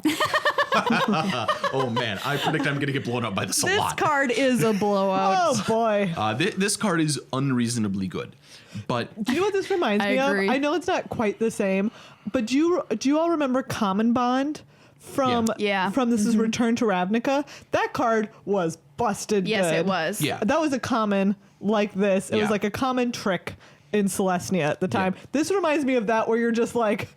Speaker 3: Oh man, I predict I'm going to get blown up by this a
Speaker 1: This
Speaker 3: lot.
Speaker 1: card is a blowout.
Speaker 2: Oh boy.
Speaker 3: This card is unreasonably good, but
Speaker 2: Do you know what this reminds
Speaker 1: I
Speaker 2: me
Speaker 1: agree.
Speaker 2: of? I know it's not quite the same, but do you all remember Common Bond from
Speaker 1: Yeah.
Speaker 2: from This is Return to Ravnica? That card was busted
Speaker 1: Yes,
Speaker 2: good.
Speaker 1: it was.
Speaker 3: yeah,
Speaker 2: That was a common like this. It
Speaker 3: Yeah.
Speaker 2: was like a common trick in Celestia at the time.
Speaker 3: Yeah.
Speaker 2: This reminds me of that where you're just like,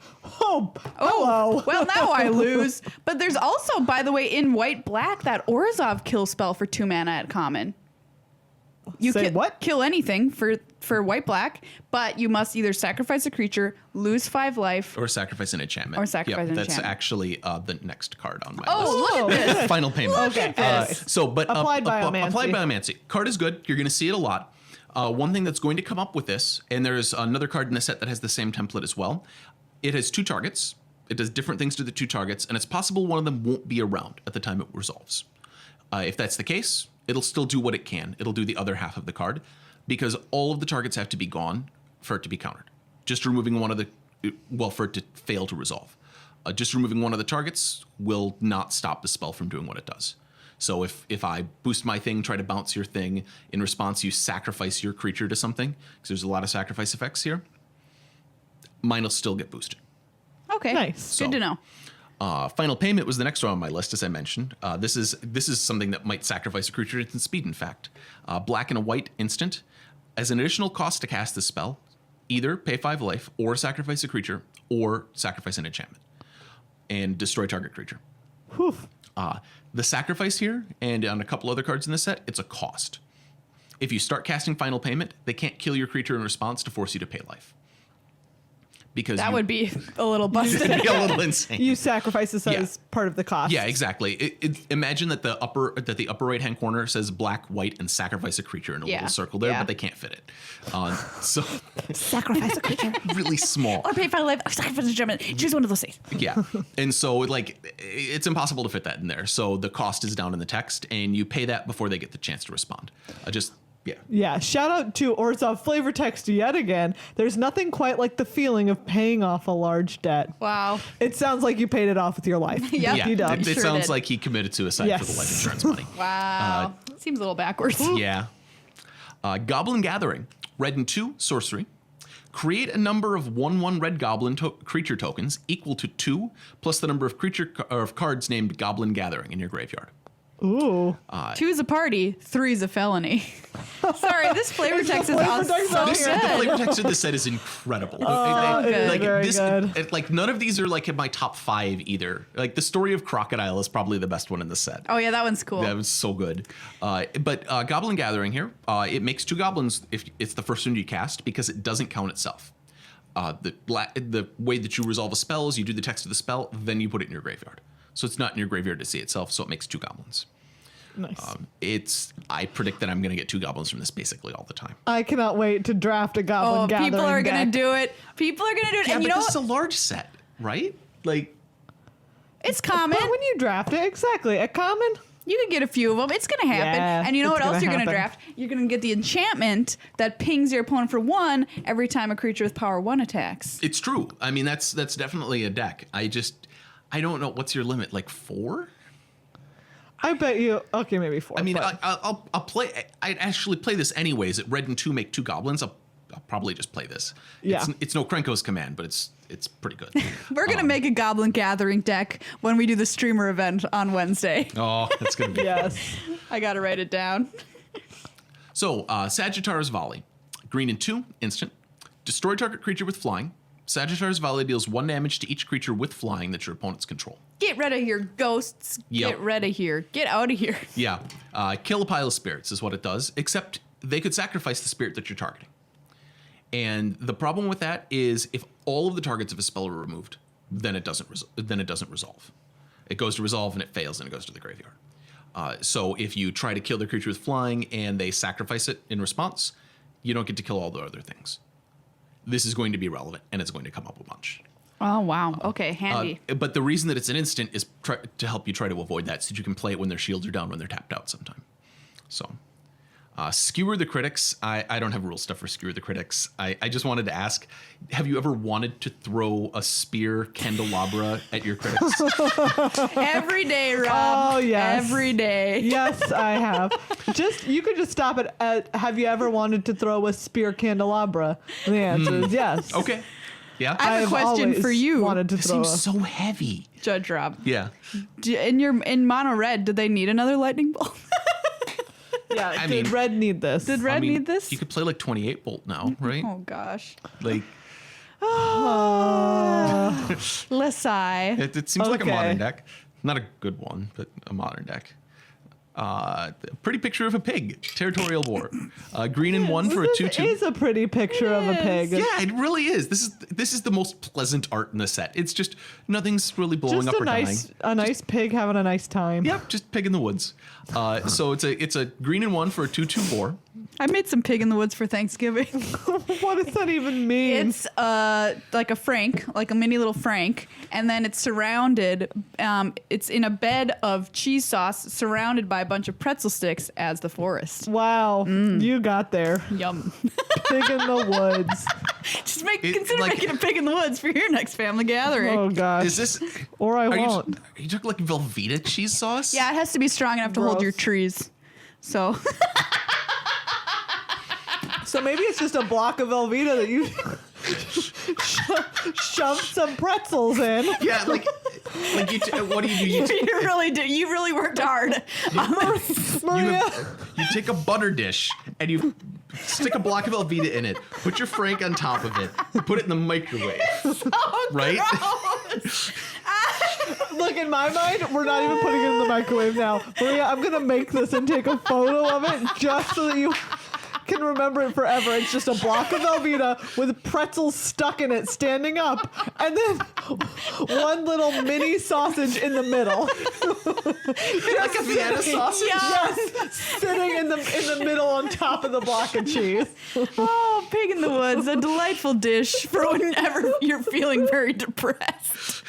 Speaker 2: oh, hello.
Speaker 1: Well, now I lose. But there's also, by the way, in white-black, that Orzhov kill spell for 2 mana at common. You
Speaker 2: Say what?
Speaker 1: Kill anything for white-black, but you must either sacrifice a creature, lose 5 life.
Speaker 3: or sacrifice an enchantment.
Speaker 1: Or sacrifice an
Speaker 3: That's
Speaker 1: enchantment.
Speaker 3: actually the next card on my
Speaker 1: Oh,
Speaker 3: list.
Speaker 1: look at this.
Speaker 3: Final payment.
Speaker 2: Okay.
Speaker 3: But
Speaker 2: Applied Biomancy.
Speaker 3: Applied Biomancy. Card is good. You're going to see it a lot. One thing that's going to come up with this, and there's another card in the set that has the same template as well. It has 2 targets. It does different things to the 2 targets, and it's possible one of them won't be around at the time it resolves. If that's the case, it'll still do what it can. It'll do the other half of the card, because all of the targets have to be gone for it to be countered. Just removing one of the, for it to fail to resolve. Just removing one of the targets will not stop the spell from doing what it does. So if I boost my thing, try to bounce your thing, in response you sacrifice your creature to something, because there's a lot of sacrifice effects here, mine will still get boosted.
Speaker 1: Okay.
Speaker 2: Nice.
Speaker 1: Good to know.
Speaker 3: Final Payment was the next one on my list, as I mentioned. This is something that might sacrifice a creature to speed, in fact. Black and a white instant. As an additional cost to cast this spell, either pay 5 life, or sacrifice a creature, or sacrifice an enchantment. And destroy target creature.
Speaker 2: Whew.
Speaker 3: The sacrifice here, and on a couple other cards in the set, it's a cost. If you start casting Final Payment, they can't kill your creature in response to force you to pay life. Because
Speaker 1: That would be a little busted.
Speaker 3: it'd be a little insane.
Speaker 2: You sacrifice this
Speaker 3: Yeah.
Speaker 2: as part of the cost.
Speaker 3: Yeah, exactly. Imagine that the upper right hand corner says black, white, and sacrifice a creature in a
Speaker 1: Yeah.
Speaker 3: little circle there,
Speaker 1: Yeah.
Speaker 3: but they can't fit it. So
Speaker 1: Sacrifice a creature.
Speaker 3: really small.
Speaker 1: Or pay 5 life. Or sacrifice a German. Choose one of those things.
Speaker 3: Yeah, and so it's impossible to fit that in there. So the cost is down in the text, and you pay that before they get the chance to respond. Yeah.
Speaker 2: Yeah, shout out to Orzhov Flavor Text yet again. There's nothing quite like the feeling of paying off a large debt.
Speaker 1: Wow.
Speaker 2: It sounds like you paid it off with your life.
Speaker 1: Yep.
Speaker 3: Yeah,
Speaker 2: You done.
Speaker 3: it
Speaker 1: Sure
Speaker 3: sounds
Speaker 1: did.
Speaker 3: like he committed suicide for the
Speaker 2: Yes.
Speaker 3: life insurance money.
Speaker 1: Wow. Seems a little backwards.
Speaker 3: Yeah. Goblin Gathering. Red and 2, sorcery. Create a number of 1/1 red goblin creature tokens equal to 2 plus the number of cards named Goblin Gathering in your graveyard.
Speaker 2: Ooh.
Speaker 1: 2 is a party, 3 is a felony. Sorry, this flavor text is
Speaker 2: flavor
Speaker 1: awesome.
Speaker 2: text
Speaker 1: So
Speaker 2: out
Speaker 3: The
Speaker 2: here.
Speaker 1: good.
Speaker 3: flavor text of this set is incredible.
Speaker 2: it is very good.
Speaker 3: Like none of these are like in my top 5 either. Like the story of Crocodile is probably the best one in the set.
Speaker 1: Oh yeah, that one's cool.
Speaker 3: That was so good. But Goblin Gathering here, it makes 2 goblins if it's the first one you cast because it doesn't count itself. The way that you resolve a spell is you do the text of the spell, then you put it in your graveyard. So it's not in your graveyard to see itself, so it makes 2 goblins.
Speaker 2: Nice.
Speaker 3: I predict that I'm going to get 2 goblins from this basically all the time.
Speaker 2: I cannot wait to draft a Goblin
Speaker 1: Oh,
Speaker 2: Gathering
Speaker 1: people are gonna
Speaker 2: deck.
Speaker 1: do it. People are gonna do it.
Speaker 3: Yeah,
Speaker 1: and you
Speaker 3: but
Speaker 1: know
Speaker 3: this is a
Speaker 1: what?
Speaker 3: large set, right? Like,
Speaker 1: It's common.
Speaker 2: But when you draft it, exactly, a common.
Speaker 1: You can get a few of them. It's gonna happen.
Speaker 2: Yeah,
Speaker 1: And you know
Speaker 2: it's
Speaker 1: what else
Speaker 2: gonna
Speaker 1: you're gonna
Speaker 2: happen.
Speaker 1: draft? You're gonna get the enchantment that pings your opponent for 1 every time a creature with power 1 attacks.
Speaker 3: it's true. I mean, that's definitely a deck. I don't know. What's your limit? Like 4?
Speaker 2: I bet you. Okay, maybe 4.
Speaker 3: I mean,
Speaker 2: but-
Speaker 3: I'll play. I'd actually play this anyways. At red and 2 make 2 goblins. I'll probably just play this.
Speaker 2: Yeah.
Speaker 3: It's no Krenko's command, but it's pretty good.
Speaker 1: We're gonna make a Goblin Gathering deck when we do the streamer event on Wednesday.
Speaker 3: Oh, that's gonna be
Speaker 2: yes.
Speaker 1: I gotta write it down.
Speaker 3: So, Sagittarius Volley. Green and 2, instant. Destroy target creature with flying. Sagittarius Volley deals 1 damage to each creature with flying that your opponents control.
Speaker 1: Get rid of here, ghosts.
Speaker 3: Yep.
Speaker 1: Get rid of here. Get out of here.
Speaker 3: Yeah. Kill a pile of spirits is what it does, except they could sacrifice the spirit that you're targeting. And the problem with that is if all of the targets of a spell are removed, then it doesn't resolve. It goes to resolve and it fails and it goes to the graveyard. So if you try to kill the creature with flying and they sacrifice it in response, you don't get to kill all the other things. This is going to be relevant and it's going to come up a bunch.
Speaker 1: Oh, wow. Okay, handy.
Speaker 3: But the reason that it's an instant is to help you try to avoid that, so that you can play it when their shields are down, when they're tapped out sometime. So, Skewer the Critics. I don't have rule stuff for Skewer the Critics. I just wanted to ask, have you ever wanted to throw a spear candelabra at your critics?
Speaker 1: Every day, Rob.
Speaker 2: Oh, yes.
Speaker 1: Every day.
Speaker 2: Yes, I have. You could just stop it at, have you ever wanted to throw a spear candelabra? And the answer is yes.
Speaker 3: Okay. Yeah.
Speaker 1: I have a question
Speaker 2: always
Speaker 1: for you,
Speaker 2: Wanted to
Speaker 3: This
Speaker 2: throw
Speaker 3: seems so heavy.
Speaker 1: Judge Rob.
Speaker 3: Yeah.
Speaker 1: In mono red, did they need another lightning bolt?
Speaker 2: yeah,
Speaker 3: I
Speaker 2: did
Speaker 3: mean-
Speaker 2: Red need this?
Speaker 1: Did Red need this?
Speaker 3: You could play like 28 volt now, right?
Speaker 1: Oh gosh.
Speaker 3: Like
Speaker 1: Lesai.
Speaker 3: it seems like a
Speaker 2: Okay.
Speaker 3: modern deck. Not a good one, but a modern deck. Pretty picture of a pig. Territorial War. Green and 1 for a
Speaker 2: This
Speaker 3: 2/2.
Speaker 2: is a pretty picture of a
Speaker 1: It
Speaker 2: pig.
Speaker 3: Yeah, it really is. This is the most pleasant art in the set. It's just nothing's really blowing
Speaker 2: Just
Speaker 3: up
Speaker 2: a
Speaker 3: or
Speaker 2: nice,
Speaker 3: dying.
Speaker 2: a nice pig having a nice time.
Speaker 3: Yep, just pig in the woods. So it's a green and 1 for a 2/2 boar.
Speaker 1: I made some pig in the woods for Thanksgiving.
Speaker 2: What does that even mean?
Speaker 1: It's like a frank, like a mini little frank, and then it's surrounded. It's in a bed of cheese sauce, surrounded by a bunch of pretzel sticks as the forest.
Speaker 2: Wow, you got there.
Speaker 1: Yum!
Speaker 2: Pig in the woods.
Speaker 1: Just
Speaker 3: It-
Speaker 1: consider
Speaker 3: like-
Speaker 1: making a pig in the woods for your next family gathering.
Speaker 2: Oh gosh.
Speaker 3: Is this?
Speaker 2: Or I
Speaker 3: Are
Speaker 2: won't.
Speaker 3: you talking like Velveeta cheese sauce?
Speaker 1: Yeah, it has to be strong enough to hold
Speaker 2: Gross.
Speaker 1: your trees. So
Speaker 2: So maybe it's just a block of Velveeta that you shoved some pretzels in.
Speaker 3: Yeah, like what do? You
Speaker 1: you really worked hard.
Speaker 2: Maria,
Speaker 3: you take a butter dish and you stick a block of Velveeta in it. Put your frank on top of it. Put it in the microwave. Right?
Speaker 2: look, in my mind, we're not even putting it in the microwave now. Maria, I'm going to make this and take a photo of it just so that you can remember it forever. It's just a block of Velveeta with pretzels stuck in it, standing up, and then one little mini sausage in the middle.
Speaker 3: Like a Vienna sausage.
Speaker 2: Yes, sitting in the middle on top of the block of cheese.
Speaker 1: Oh, pig in the woods, a delightful dish for whenever you're feeling very depressed.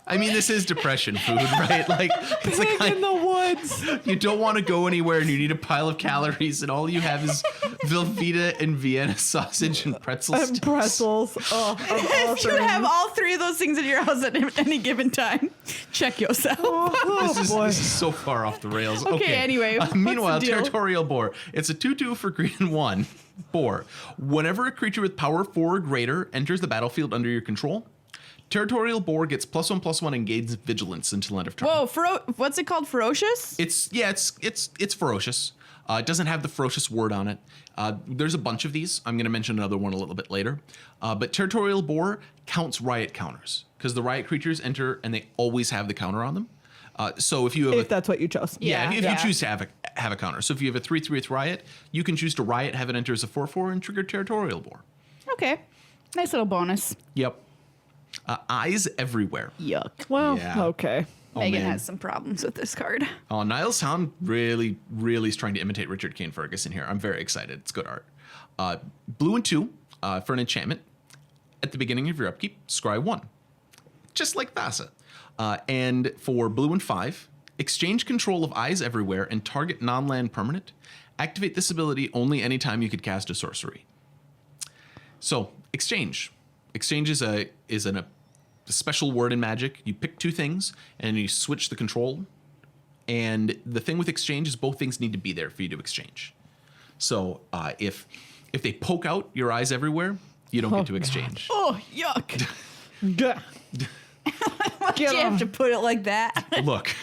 Speaker 3: I mean, this is depression food, right? Like it's the
Speaker 2: Pig in
Speaker 3: kind
Speaker 2: the woods.
Speaker 3: you don't want to go anywhere and you need a pile of calories and all you have is Velveeta and Vienna sausage and pretzel
Speaker 2: And
Speaker 3: sticks.
Speaker 2: pretzels. Oh, of all
Speaker 1: If you
Speaker 2: things.
Speaker 1: have all three of those things in your house at any given time, check yourself.
Speaker 2: Oh,
Speaker 3: This
Speaker 2: boy.
Speaker 3: is so far off the rails.
Speaker 1: Okay, anyway, what's the
Speaker 3: meanwhile,
Speaker 1: deal?
Speaker 3: Territorial Boar. It's a 2/2 for green and 1 boar. Whenever a creature with power 4 or greater enters the battlefield under your control, Territorial Boar gets +1/+1 and gains vigilance until end of turn.
Speaker 1: Whoa, what's it called? Ferocious?
Speaker 3: It's ferocious. It doesn't have the ferocious word on it. There's a bunch of these. I'm going to mention another one a little bit later. But Territorial Boar counts riot counters because the riot creatures enter and they always have the counter on them. So if you have
Speaker 2: If that's what you chose.
Speaker 3: if
Speaker 1: Yeah.
Speaker 3: you choose to have a counter. So if you have a 3/3 with riot, you can choose to riot, have it enter as a 4/4, and trigger Territorial Boar.
Speaker 1: Okay. Nice little bonus.
Speaker 3: Yep. Eyes everywhere.
Speaker 1: Yuck.
Speaker 2: Well,
Speaker 3: Yeah.
Speaker 2: okay.
Speaker 3: Oh,
Speaker 1: Megan
Speaker 3: man.
Speaker 1: has some problems with this card.
Speaker 3: Oh, Niles Hound really is trying to imitate Richard Kane Ferguson here. I'm very excited. It's good art. Blue and 2 for an enchantment. At the beginning of your upkeep, scry 1. Just like Thassa. And for blue and 5, exchange control of Eyes Everywhere and target non-land permanent. Activate this ability only anytime you could cast a sorcery. So, exchange. Exchange is a special word in Magic. You pick two things and you switch the control. And the thing with exchange is both things need to be there for you to exchange. So if they poke out your Eyes Everywhere, you don't get to exchange.
Speaker 1: Oh, yuck.
Speaker 2: Gah.
Speaker 1: Why'd you have to put it like that?
Speaker 3: Look,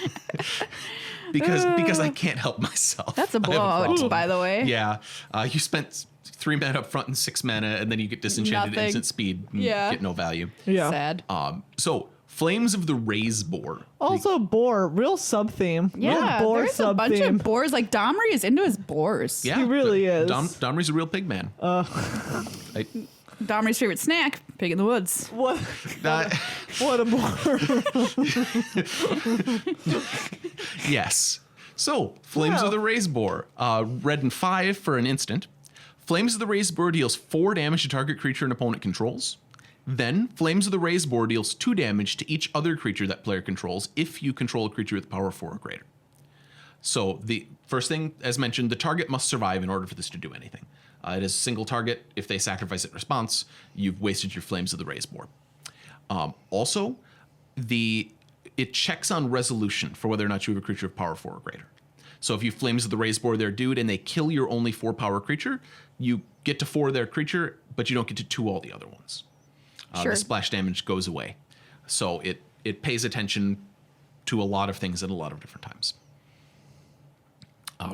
Speaker 3: because I can't help myself.
Speaker 1: That's a
Speaker 3: I have
Speaker 1: blowout,
Speaker 3: problem.
Speaker 1: by the way.
Speaker 3: Yeah, you spent 3 mana up front and 6 mana, and then you get disenchanted
Speaker 1: Nothing.
Speaker 3: instant speed. And
Speaker 1: Yeah.
Speaker 3: get no value.
Speaker 2: Yeah.
Speaker 1: Sad.
Speaker 3: So Flames of the Raceboard.
Speaker 2: Also, boar, real sub theme.
Speaker 1: Yeah,
Speaker 2: boar
Speaker 1: there's a bunch of boars. Like, Domri is into his boars.
Speaker 3: Yeah,
Speaker 2: He really is.
Speaker 3: Domri's a real pig man.
Speaker 1: Domri's favorite snack, pig in the woods.
Speaker 2: What?
Speaker 3: That-
Speaker 2: What a boar.
Speaker 3: Yes. So, Flames
Speaker 2: Wow.
Speaker 3: of the Raceboard. Red and 5 for an instant. Flames of the Raceboard deals 4 damage to target creature and opponent controls. Then, Flames of the Raceboard deals 2 damage to each other creature that player controls if you control a creature with power 4 or greater. So the first thing, as mentioned, the target must survive in order for this to do anything. It is a single target. If they sacrifice it in response, you've wasted your Flames of the Raceboard. Also, it checks on resolution for whether or not you have a creature of power 4 or greater. So if you Flames of the Raceboard their dude and they kill your only 4 power creature, you get to 4 their creature, but you don't get to 2 all the other ones.
Speaker 1: Sure.
Speaker 3: The splash damage goes away. So it pays attention to a lot of things at a lot of different times.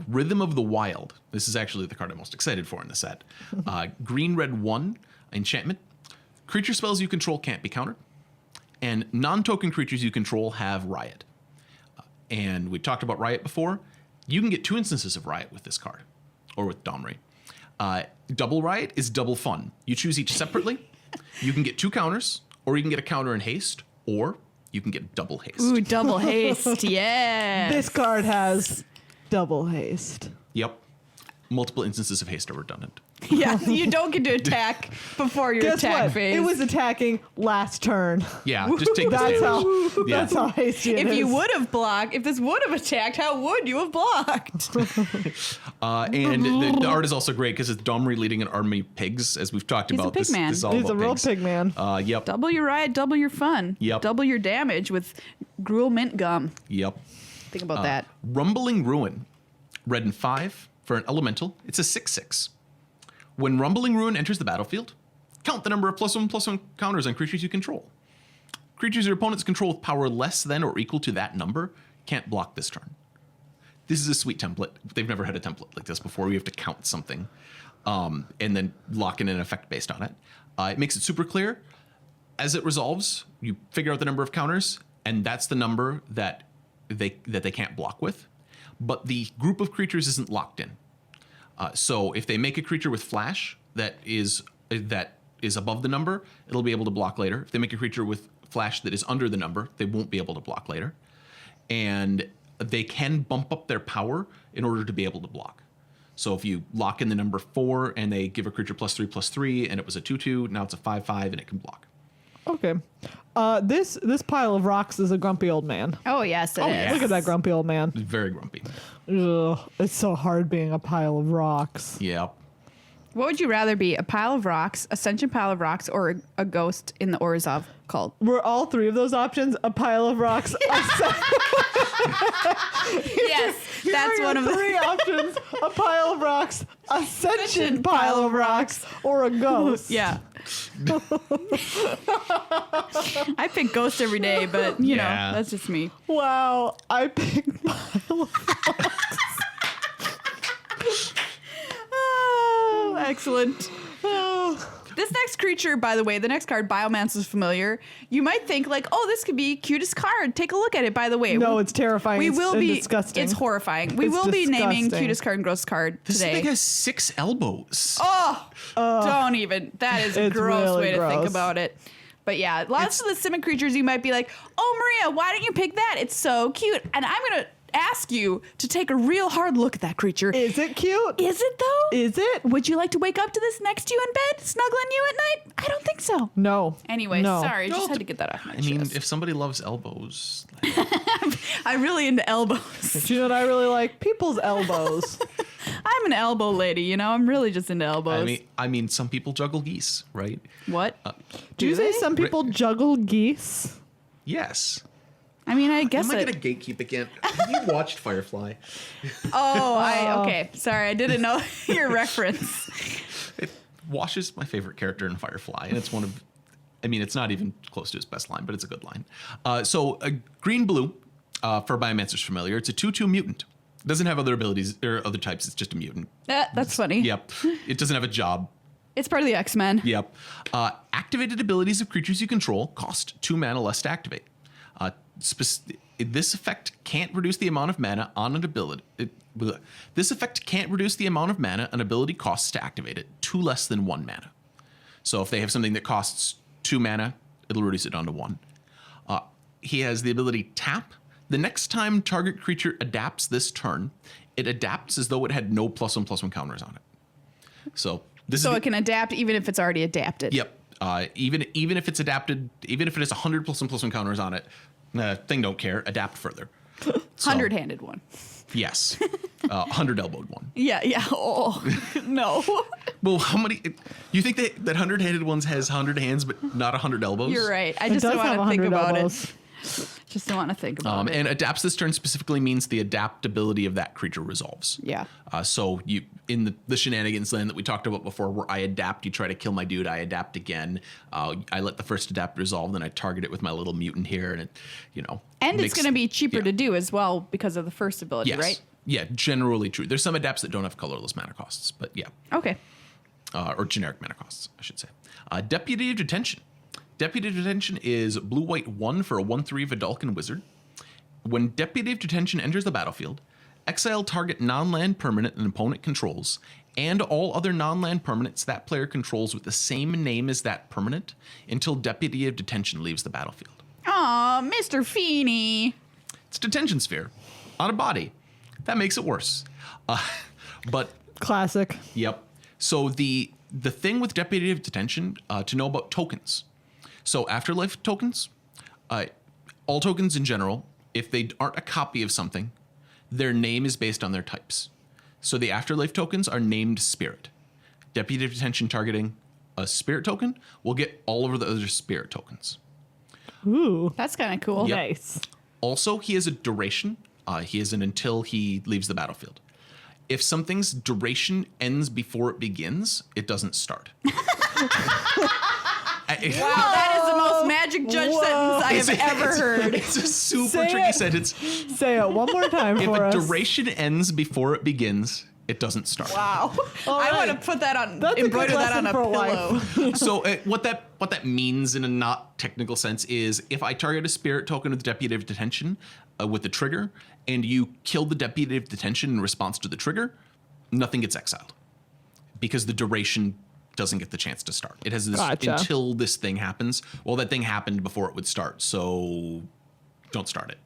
Speaker 3: Rhythm of the Wild. This is actually the card I'm most excited for in the set. Green, red, 1 enchantment. Creature spells you control can't be countered. And non-token creatures you control have Riot. And we talked about Riot before. You can get 2 instances of Riot with this card, or with Domri. Double Riot is double fun. You choose each separately. You can get 2 counters, or you can get a counter in haste, or you can get double haste.
Speaker 1: Ooh, double haste. Yeah.
Speaker 2: This card has double haste.
Speaker 3: Yep. Multiple instances of haste are redundant.
Speaker 1: Yeah, you don't get to attack before your
Speaker 2: Guess
Speaker 1: attack
Speaker 2: what?
Speaker 1: phase.
Speaker 2: It was attacking last turn.
Speaker 3: Yeah, just take the
Speaker 2: That's
Speaker 3: damage.
Speaker 2: how.
Speaker 3: Yeah.
Speaker 2: That's how hasty it
Speaker 1: if
Speaker 2: is.
Speaker 1: you would have blocked, if this would have attacked, how would you have blocked?
Speaker 3: And the art is also great because it's Domri leading an army of pigs, as we've talked
Speaker 1: He's a
Speaker 3: about.
Speaker 1: pig man.
Speaker 3: This is all
Speaker 2: He's
Speaker 3: about
Speaker 2: a real
Speaker 3: pigs.
Speaker 2: pig man.
Speaker 3: Yep.
Speaker 1: Double your riot, double your fun.
Speaker 3: Yep.
Speaker 1: Double your damage with gruel mint gum.
Speaker 3: Yep.
Speaker 1: Think about that.
Speaker 3: Rumbling Ruin. Red and 5 for an elemental. It's a 6/6. When Rumbling Ruin enters the battlefield, count the number of +1/+1 counters on creatures you control. Creatures your opponents control with power less than or equal to that number can't block this turn. This is a sweet template. They've never had a template like this before. We have to count something and then lock in an effect based on it. It makes it super clear. As it resolves, you figure out the number of counters, and that's the number that they can't block with. But the group of creatures isn't locked in. So if they make a creature with flash that is above the number, it'll be able to block later. If they make a creature with flash that is under the number, they won't be able to block later. And they can bump up their power in order to be able to block. So if you lock in the number 4 and they give a creature +3/+3 and it was a 2/2, now it's a 5/5 and it can block.
Speaker 2: Okay. This pile of rocks is a grumpy old man.
Speaker 1: Oh, yes, it is.
Speaker 3: yeah.
Speaker 2: Look at that grumpy old man.
Speaker 3: Very grumpy.
Speaker 2: Ugh, it's so hard being a pile of rocks.
Speaker 3: Yeah.
Speaker 1: What would you rather be, a pile of rocks, Ascension pile of rocks, or a ghost in the Orzhov cult?
Speaker 2: Were all 3 of those options a pile of rocks?
Speaker 1: Yes, that's one of the
Speaker 2: 3 options: a pile of rocks, Ascension pile of rocks, or a ghost.
Speaker 1: Yeah. I pick ghost every day, but you know,
Speaker 3: Yeah.
Speaker 1: that's just me.
Speaker 2: Wow, I picked pile of rocks.
Speaker 1: Oh, excellent.
Speaker 2: Oh.
Speaker 1: This next creature, by the way, the next card, Biomance, is familiar. You might think like, oh, this could be cutest card. Take a look at it, by the way.
Speaker 2: No, it's terrifying.
Speaker 1: We will
Speaker 2: and
Speaker 1: be
Speaker 2: disgusting.
Speaker 1: It's horrifying. We
Speaker 2: It's
Speaker 1: will be naming
Speaker 2: disgusting.
Speaker 1: cutest card and grossest card
Speaker 3: This
Speaker 1: today.
Speaker 3: thing has 6 elbows.
Speaker 1: Oh, don't even. That is a
Speaker 2: It's
Speaker 1: gross
Speaker 2: really
Speaker 1: way to think
Speaker 2: gross.
Speaker 1: about it. But yeah, lots of the Simic creatures you might be like, oh, Maria, why don't you pick that? It's so cute. And I'm going to ask you to take a real hard look at that creature.
Speaker 2: Is it cute?
Speaker 1: Is it though?
Speaker 2: Is it?
Speaker 1: Would you like to wake up to this next to you in bed, snuggling you at night? I don't think so.
Speaker 2: No.
Speaker 1: Anyway,
Speaker 2: no.
Speaker 1: sorry,
Speaker 3: No,
Speaker 1: just had to get that off my
Speaker 3: I mean,
Speaker 1: chest.
Speaker 3: if somebody loves elbows,
Speaker 1: I'm really into elbows.
Speaker 2: Do you know what I really like? People's elbows.
Speaker 1: I'm an elbow lady, you know. I'm really just into elbows.
Speaker 3: I mean, some people juggle geese, right?
Speaker 1: What?
Speaker 2: Do you say
Speaker 1: they?
Speaker 2: some people juggle geese?
Speaker 3: Yes.
Speaker 1: I mean, I guess
Speaker 3: Am I
Speaker 1: it.
Speaker 3: gonna gatekeep again? Have you watched Firefly?
Speaker 1: Okay. Sorry, I didn't know your reference.
Speaker 3: Wash is my favorite character in Firefly, and it's one of, I mean, it's not even close to his best line, but it's a good line. So green-blue, for Biomancer's familiar, it's a 2/2 mutant. It doesn't have other abilities or other types, it's just a mutant.
Speaker 1: That's funny.
Speaker 3: Yep. It doesn't have a job.
Speaker 1: It's part of the XMen.
Speaker 3: Yep. Activated abilities of creatures you control cost 2 mana less to activate. This effect can't reduce the amount of mana on an ability. This effect can't reduce the amount of mana an ability costs to activate it to less than 1 mana. So if they have something that costs 2 mana, it'll reduce it down to 1. He has the ability tap. The next time target creature adapts this turn, it adapts as though it had no +1/+1 counters on it. So this
Speaker 1: So
Speaker 3: is
Speaker 1: it can adapt even if it's already adapted.
Speaker 3: Yep. Even if it's adapted, even if it has 100 +1/+1 counters on it, thing don't care. Adapt further.
Speaker 1: 100-handed one.
Speaker 3: Yes. 100-elbowed one.
Speaker 1: Yeah. Oh, no.
Speaker 3: Well, how many? You think that 100-handed ones has 100 hands, but not 100 elbows?
Speaker 1: You're right. I
Speaker 2: It
Speaker 1: just
Speaker 2: does
Speaker 1: don't want
Speaker 2: have
Speaker 1: to think
Speaker 2: 100
Speaker 1: about
Speaker 2: elbows.
Speaker 1: it. Just don't want to think about it.
Speaker 3: And adapts this turn specifically means the adaptability of that creature resolves.
Speaker 1: Yeah.
Speaker 3: So you in the shenanigans land that we talked about before, where I adapt, you try to kill my dude, I adapt again. I let the first adapt resolve, then I target it with my little mutant here, and it,
Speaker 1: And it's
Speaker 3: makes-
Speaker 1: going to be cheaper
Speaker 3: yeah.
Speaker 1: to do as well because of the first ability,
Speaker 3: Yes.
Speaker 1: right?
Speaker 3: Yeah, generally true. There's some adapts that don't have colorless mana costs, but yeah.
Speaker 1: Okay.
Speaker 3: Or generic mana costs, I should say. Deputy of Detention. Deputy of Detention is blue-white 1 for a 1/3 Vidalcan wizard. When Deputy of Detention enters the battlefield, exile target non-land permanent an opponent controls, and all other non-land permanents that player controls with the same name as that permanent until Deputy of Detention leaves the battlefield.
Speaker 1: Aw, Mr. Feeney.
Speaker 3: It's Detention Sphere on a body. That makes it worse. But
Speaker 2: Classic.
Speaker 3: yep. So the thing with Deputy of Detention to know about tokens. So afterlife tokens, all tokens in general, if they aren't a copy of something, their name is based on their types. So the afterlife tokens are named spirit. Deputy of Detention targeting a spirit token will get all of the other spirit tokens.
Speaker 2: Ooh.
Speaker 1: That's kind of cool.
Speaker 3: Yep.
Speaker 2: Nice.
Speaker 3: Also, he has a duration. He has an until he leaves the battlefield. If something's duration ends before it begins, it doesn't start.
Speaker 1: Wow, that is the most magic judge sentence I have ever heard.
Speaker 3: It's a super
Speaker 2: Say
Speaker 3: tricky
Speaker 2: it.
Speaker 3: sentence.
Speaker 2: Say it one more time
Speaker 3: If
Speaker 2: for
Speaker 3: a
Speaker 2: us.
Speaker 3: duration ends before it begins, it doesn't start.
Speaker 1: Wow.
Speaker 2: All
Speaker 1: I
Speaker 2: right.
Speaker 1: want to put that on,
Speaker 2: That's a good
Speaker 1: embroider that on a
Speaker 2: lesson for
Speaker 1: pillow.
Speaker 2: life.
Speaker 3: So what that means in a not technical sense is if I target a spirit token with Deputy of Detention with the trigger, and you kill the Deputy of Detention in response to the trigger, nothing gets exiled because the duration doesn't get the chance to start. It has this
Speaker 2: Gotcha.
Speaker 3: until this thing happens. Well, that thing happened before it would start, so don't start it.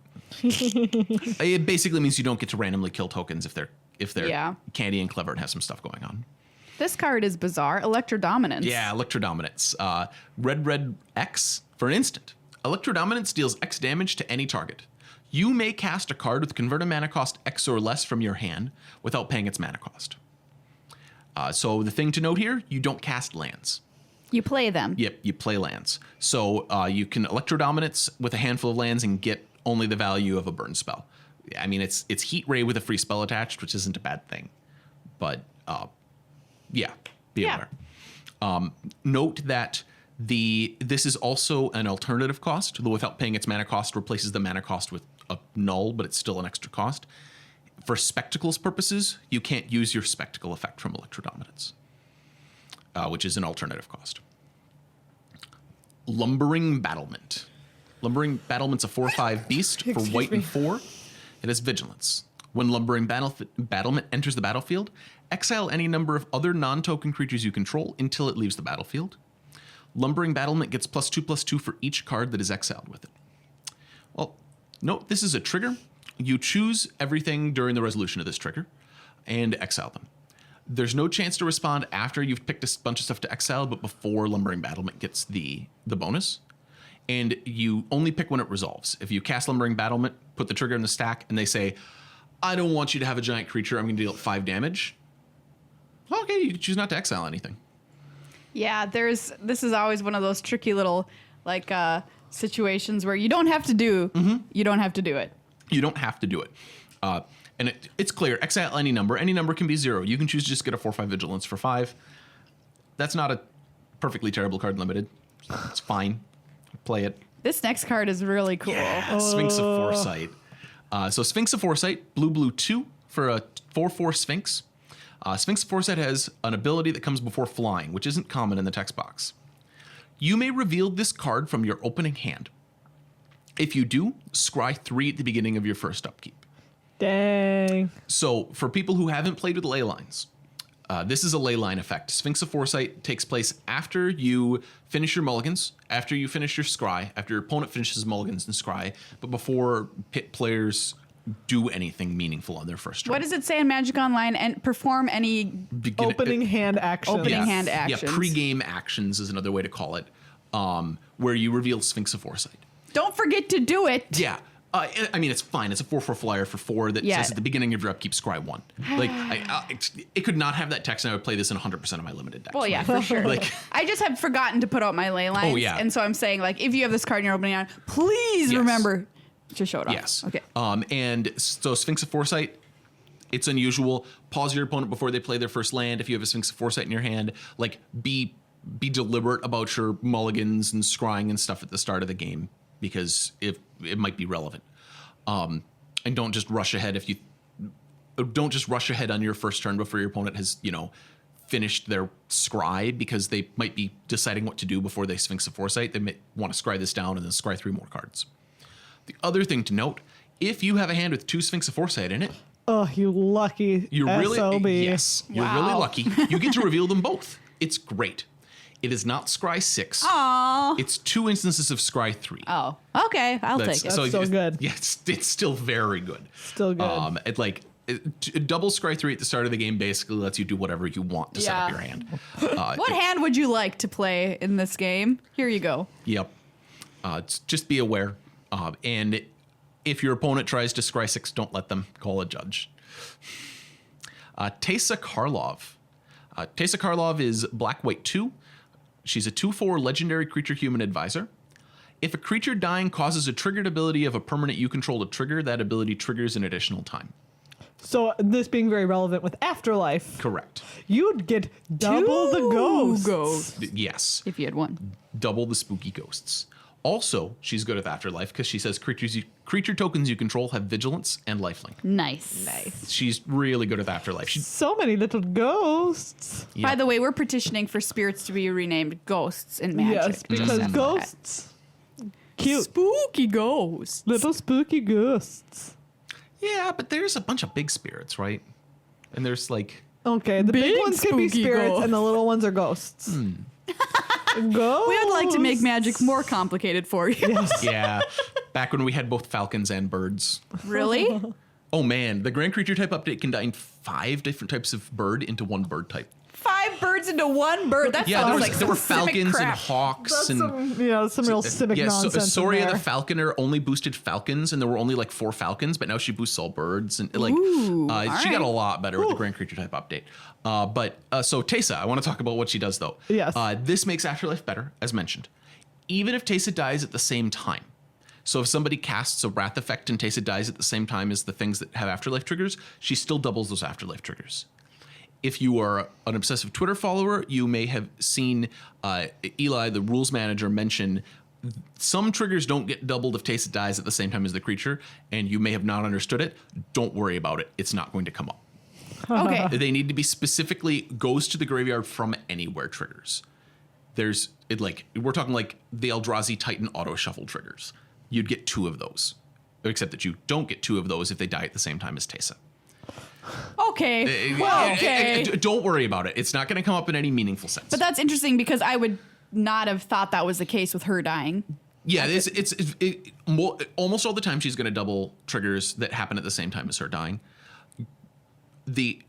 Speaker 3: It basically means you don't get to randomly kill tokens if they're
Speaker 1: Yeah.
Speaker 3: candy and clever and have some stuff going on.
Speaker 1: This card is bizarre. Electrodominance.
Speaker 3: Yeah, Electrodominance. Red X for an instant. Electrodominance deals X damage to any target. You may cast a card with converted mana cost X or less from your hand without paying its mana cost. So the thing to note here, you don't cast lands.
Speaker 1: You play them.
Speaker 3: Yep, you play lands. So you can Electrodominance with a handful of lands and get only the value of a burn spell. I mean, it's Heat Ray with a free spell attached, which isn't a bad thing. But yeah, be
Speaker 1: Yeah.
Speaker 3: aware. Note that this is also an alternative cost. The without paying its mana cost replaces the mana cost with a null, but it's still an extra cost. For Spectacles purposes, you can't use your Spectacle effect from Electrodominance, which is an alternative cost. Lumbering Battlement. Lumbering Battlement's a 4/5 beast for
Speaker 2: Excuse
Speaker 3: white
Speaker 2: me.
Speaker 3: and 4. It has Vigilance. When Lumbering Battlement enters the battlefield, exile any number of other non-token creatures you control until it leaves the battlefield. Lumbering Battlement gets +2/+2 for each card that is exiled with it. Well, note this is a trigger. You choose everything during the resolution of this trigger and exile them. There's no chance to respond after you've picked a bunch of stuff to exile, but before Lumbering Battlement gets the bonus. And you only pick when it resolves. If you cast Lumbering Battlement, put the trigger in the stack, and they say, I don't want you to have a giant creature, I'm going to deal 5 damage. Okay, you can choose not to exile anything.
Speaker 1: Yeah, this is always one of those tricky little situations where you don't have to do you don't have to do it.
Speaker 3: You don't have to do it. And it's clear, exile any number. Any number can be 0. You can choose to just get a 4/5 Vigilance for 5. That's not a perfectly terrible card limited. It's fine. Play it.
Speaker 1: This next card is really cool.
Speaker 3: Sphinx of Foresight. So Sphinx of Foresight, blue 2 for a 4/4 Sphinx. Sphinx of Foresight has an ability that comes before flying, which isn't common in the text box. You may reveal this card from your opening hand. If you do, scry 3 at the beginning of your first upkeep.
Speaker 2: Dang.
Speaker 3: So for people who haven't played with ley lines, this is a ley line effect. Sphinx of Foresight takes place after you finish your mulligans, after you finish your scry, after your opponent finishes mulligans and scry, but before pit players do anything meaningful on their first turn.
Speaker 1: What does it say in Magic Online? And perform any
Speaker 2: Opening hand actions.
Speaker 1: Opening hand actions.
Speaker 3: Yeah, pre-game actions is another way to call it, where you reveal Sphinx of Foresight.
Speaker 1: Don't forget to do it.
Speaker 3: Yeah. I mean, it's fine. It's a 4/4 flyer for 4 that says at the beginning of your upkeep, Scry 1. Like, it could not have that text, and I would play this in 100% of my limited decks.
Speaker 1: Well, yeah, for sure.
Speaker 3: Like,
Speaker 1: I just have forgotten to put out my ley lines.
Speaker 3: Oh, yeah.
Speaker 1: And so I'm saying, like, if you have this card in your opening hand, please
Speaker 3: Yes.
Speaker 1: remember to show it off.
Speaker 3: yes.
Speaker 1: Okay.
Speaker 3: And so Sphinx of Foresight, it's unusual. Pause your opponent before they play their first land. If you have a Sphinx of Foresight in your hand, like, be deliberate about your mulligans and scrying and stuff at the start of the game, because it might be relevant. And don't just rush ahead don't just rush ahead on your first turn before your opponent has, finished their scry, because they might be deciding what to do before they Sphinx of Foresight. They may want to scry this down and then scry 3 more cards. The other thing to note, if you have a hand with 2 Sphinx of Foresight in it,
Speaker 2: Oh, you lucky
Speaker 3: you're
Speaker 2: SOB.
Speaker 3: really
Speaker 1: Wow.
Speaker 3: lucky. You get to reveal them both. It's great. It is not Scry 6.
Speaker 1: Aww.
Speaker 3: It's 2 instances of Scry 3.
Speaker 1: Oh, okay. I'll take it.
Speaker 2: That's so good.
Speaker 3: Yeah, it's still very good.
Speaker 2: Still good.
Speaker 3: Double Scry 3 at the start of the game basically lets you do whatever you want to set up
Speaker 1: Yeah.
Speaker 3: your hand.
Speaker 1: What hand would you like to play in this game? Here you go.
Speaker 3: Yep. Just be aware. And if your opponent tries to Scry 6, don't let them. Call a judge. Teysa Karlov. Teysa Karlov is black, white 2. She's a 2/4 legendary creature human advisor. If a creature dying causes a triggered ability of a permanent you control to trigger, that ability triggers an additional time.
Speaker 2: So this being very relevant with Afterlife,
Speaker 3: Correct.
Speaker 2: you'd get double the ghosts.
Speaker 3: Yes.
Speaker 1: If you had one.
Speaker 3: Double the spooky ghosts. Also, she's good with Afterlife because she says creature tokens you control have vigilance and lifelink.
Speaker 1: Nice.
Speaker 3: She's really good with Afterlife.
Speaker 2: So many little ghosts.
Speaker 1: By the way, we're petitioning for spirits to be renamed ghosts in Magic.
Speaker 2: Yes,
Speaker 1: Just
Speaker 2: because
Speaker 1: FYI.
Speaker 2: ghosts. Cute.
Speaker 1: Spooky ghosts.
Speaker 2: Little spooky ghosts.
Speaker 3: Yeah, but there's a bunch of big spirits, right? And there's like...
Speaker 2: Okay, the big
Speaker 1: Big
Speaker 2: ones can be
Speaker 1: spooky
Speaker 2: spirits
Speaker 1: ghosts.
Speaker 2: and the little ones are ghosts. Ghosts.
Speaker 1: We would like to make magic more complicated for you.
Speaker 3: Yeah, back when we had both falcons and birds.
Speaker 1: Really?
Speaker 3: Oh man, the Grand Creature type update combined 5 different types of bird into one bird type.
Speaker 1: 5 birds into one bird. That
Speaker 3: Yeah,
Speaker 1: sounds
Speaker 3: there,
Speaker 1: like
Speaker 3: there were
Speaker 1: some civic
Speaker 3: falcons and
Speaker 1: crap.
Speaker 3: hawks
Speaker 2: That's
Speaker 3: and...
Speaker 2: some real civic nonsense. in
Speaker 3: Soria
Speaker 2: there.
Speaker 3: the Falconer only boosted falcons, and there were only like 4 falcons, but now she boosts all birds, and
Speaker 1: Ooh,
Speaker 3: she
Speaker 1: all
Speaker 3: got a
Speaker 1: right.
Speaker 3: lot better with the Grand Creature type update. So Teysa, I want to talk about what she does though.
Speaker 2: Yes.
Speaker 3: This makes Afterlife better, as mentioned. Even if Teysa dies at the same time. So if somebody casts a Wrath effect and Teysa dies at the same time as the things that have Afterlife triggers, she still doubles those Afterlife triggers. If you are an obsessive Twitter follower, you may have seen Eli, the rules manager, mention some triggers don't get doubled if Teysa dies at the same time as the creature, and you may have not understood it. Don't worry about it. It's not going to come up.
Speaker 1: Okay.
Speaker 3: They need to be specifically goes to the graveyard from anywhere triggers. We're talking like the Eldrazi Titan auto shuffle triggers. You'd get 2 of those, except that you don't get 2 of those if they die at the same time as Teysa.
Speaker 1: Okay. Well, okay.
Speaker 3: Don't worry about it. It's not going to come up in any meaningful sense.
Speaker 1: But that's interesting because I would not have thought that was the case with her dying.
Speaker 3: Yeah, almost all the time she's going to double triggers that happen at the same time as her dying. The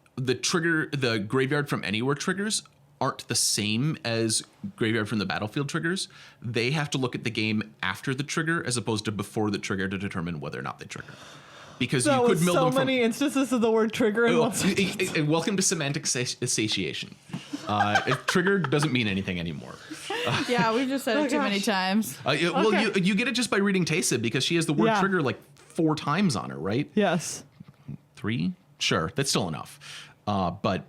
Speaker 3: graveyard from anywhere triggers aren't the same as graveyard from the battlefield triggers. They have to look at the game after the trigger as opposed to before the trigger to determine whether or not they trigger. Because
Speaker 2: That
Speaker 3: you could
Speaker 2: was
Speaker 3: mill
Speaker 2: so
Speaker 3: them from...
Speaker 2: many instances of the word trigger in one
Speaker 3: Welcome to semantic satiation. Trigger doesn't mean anything anymore.
Speaker 1: Yeah, we've just said it too many times.
Speaker 3: Well, you get it just by reading Teysa because she has the word trigger like 4 times on her, right?
Speaker 2: Yes.
Speaker 3: 3? Sure, that's still enough. But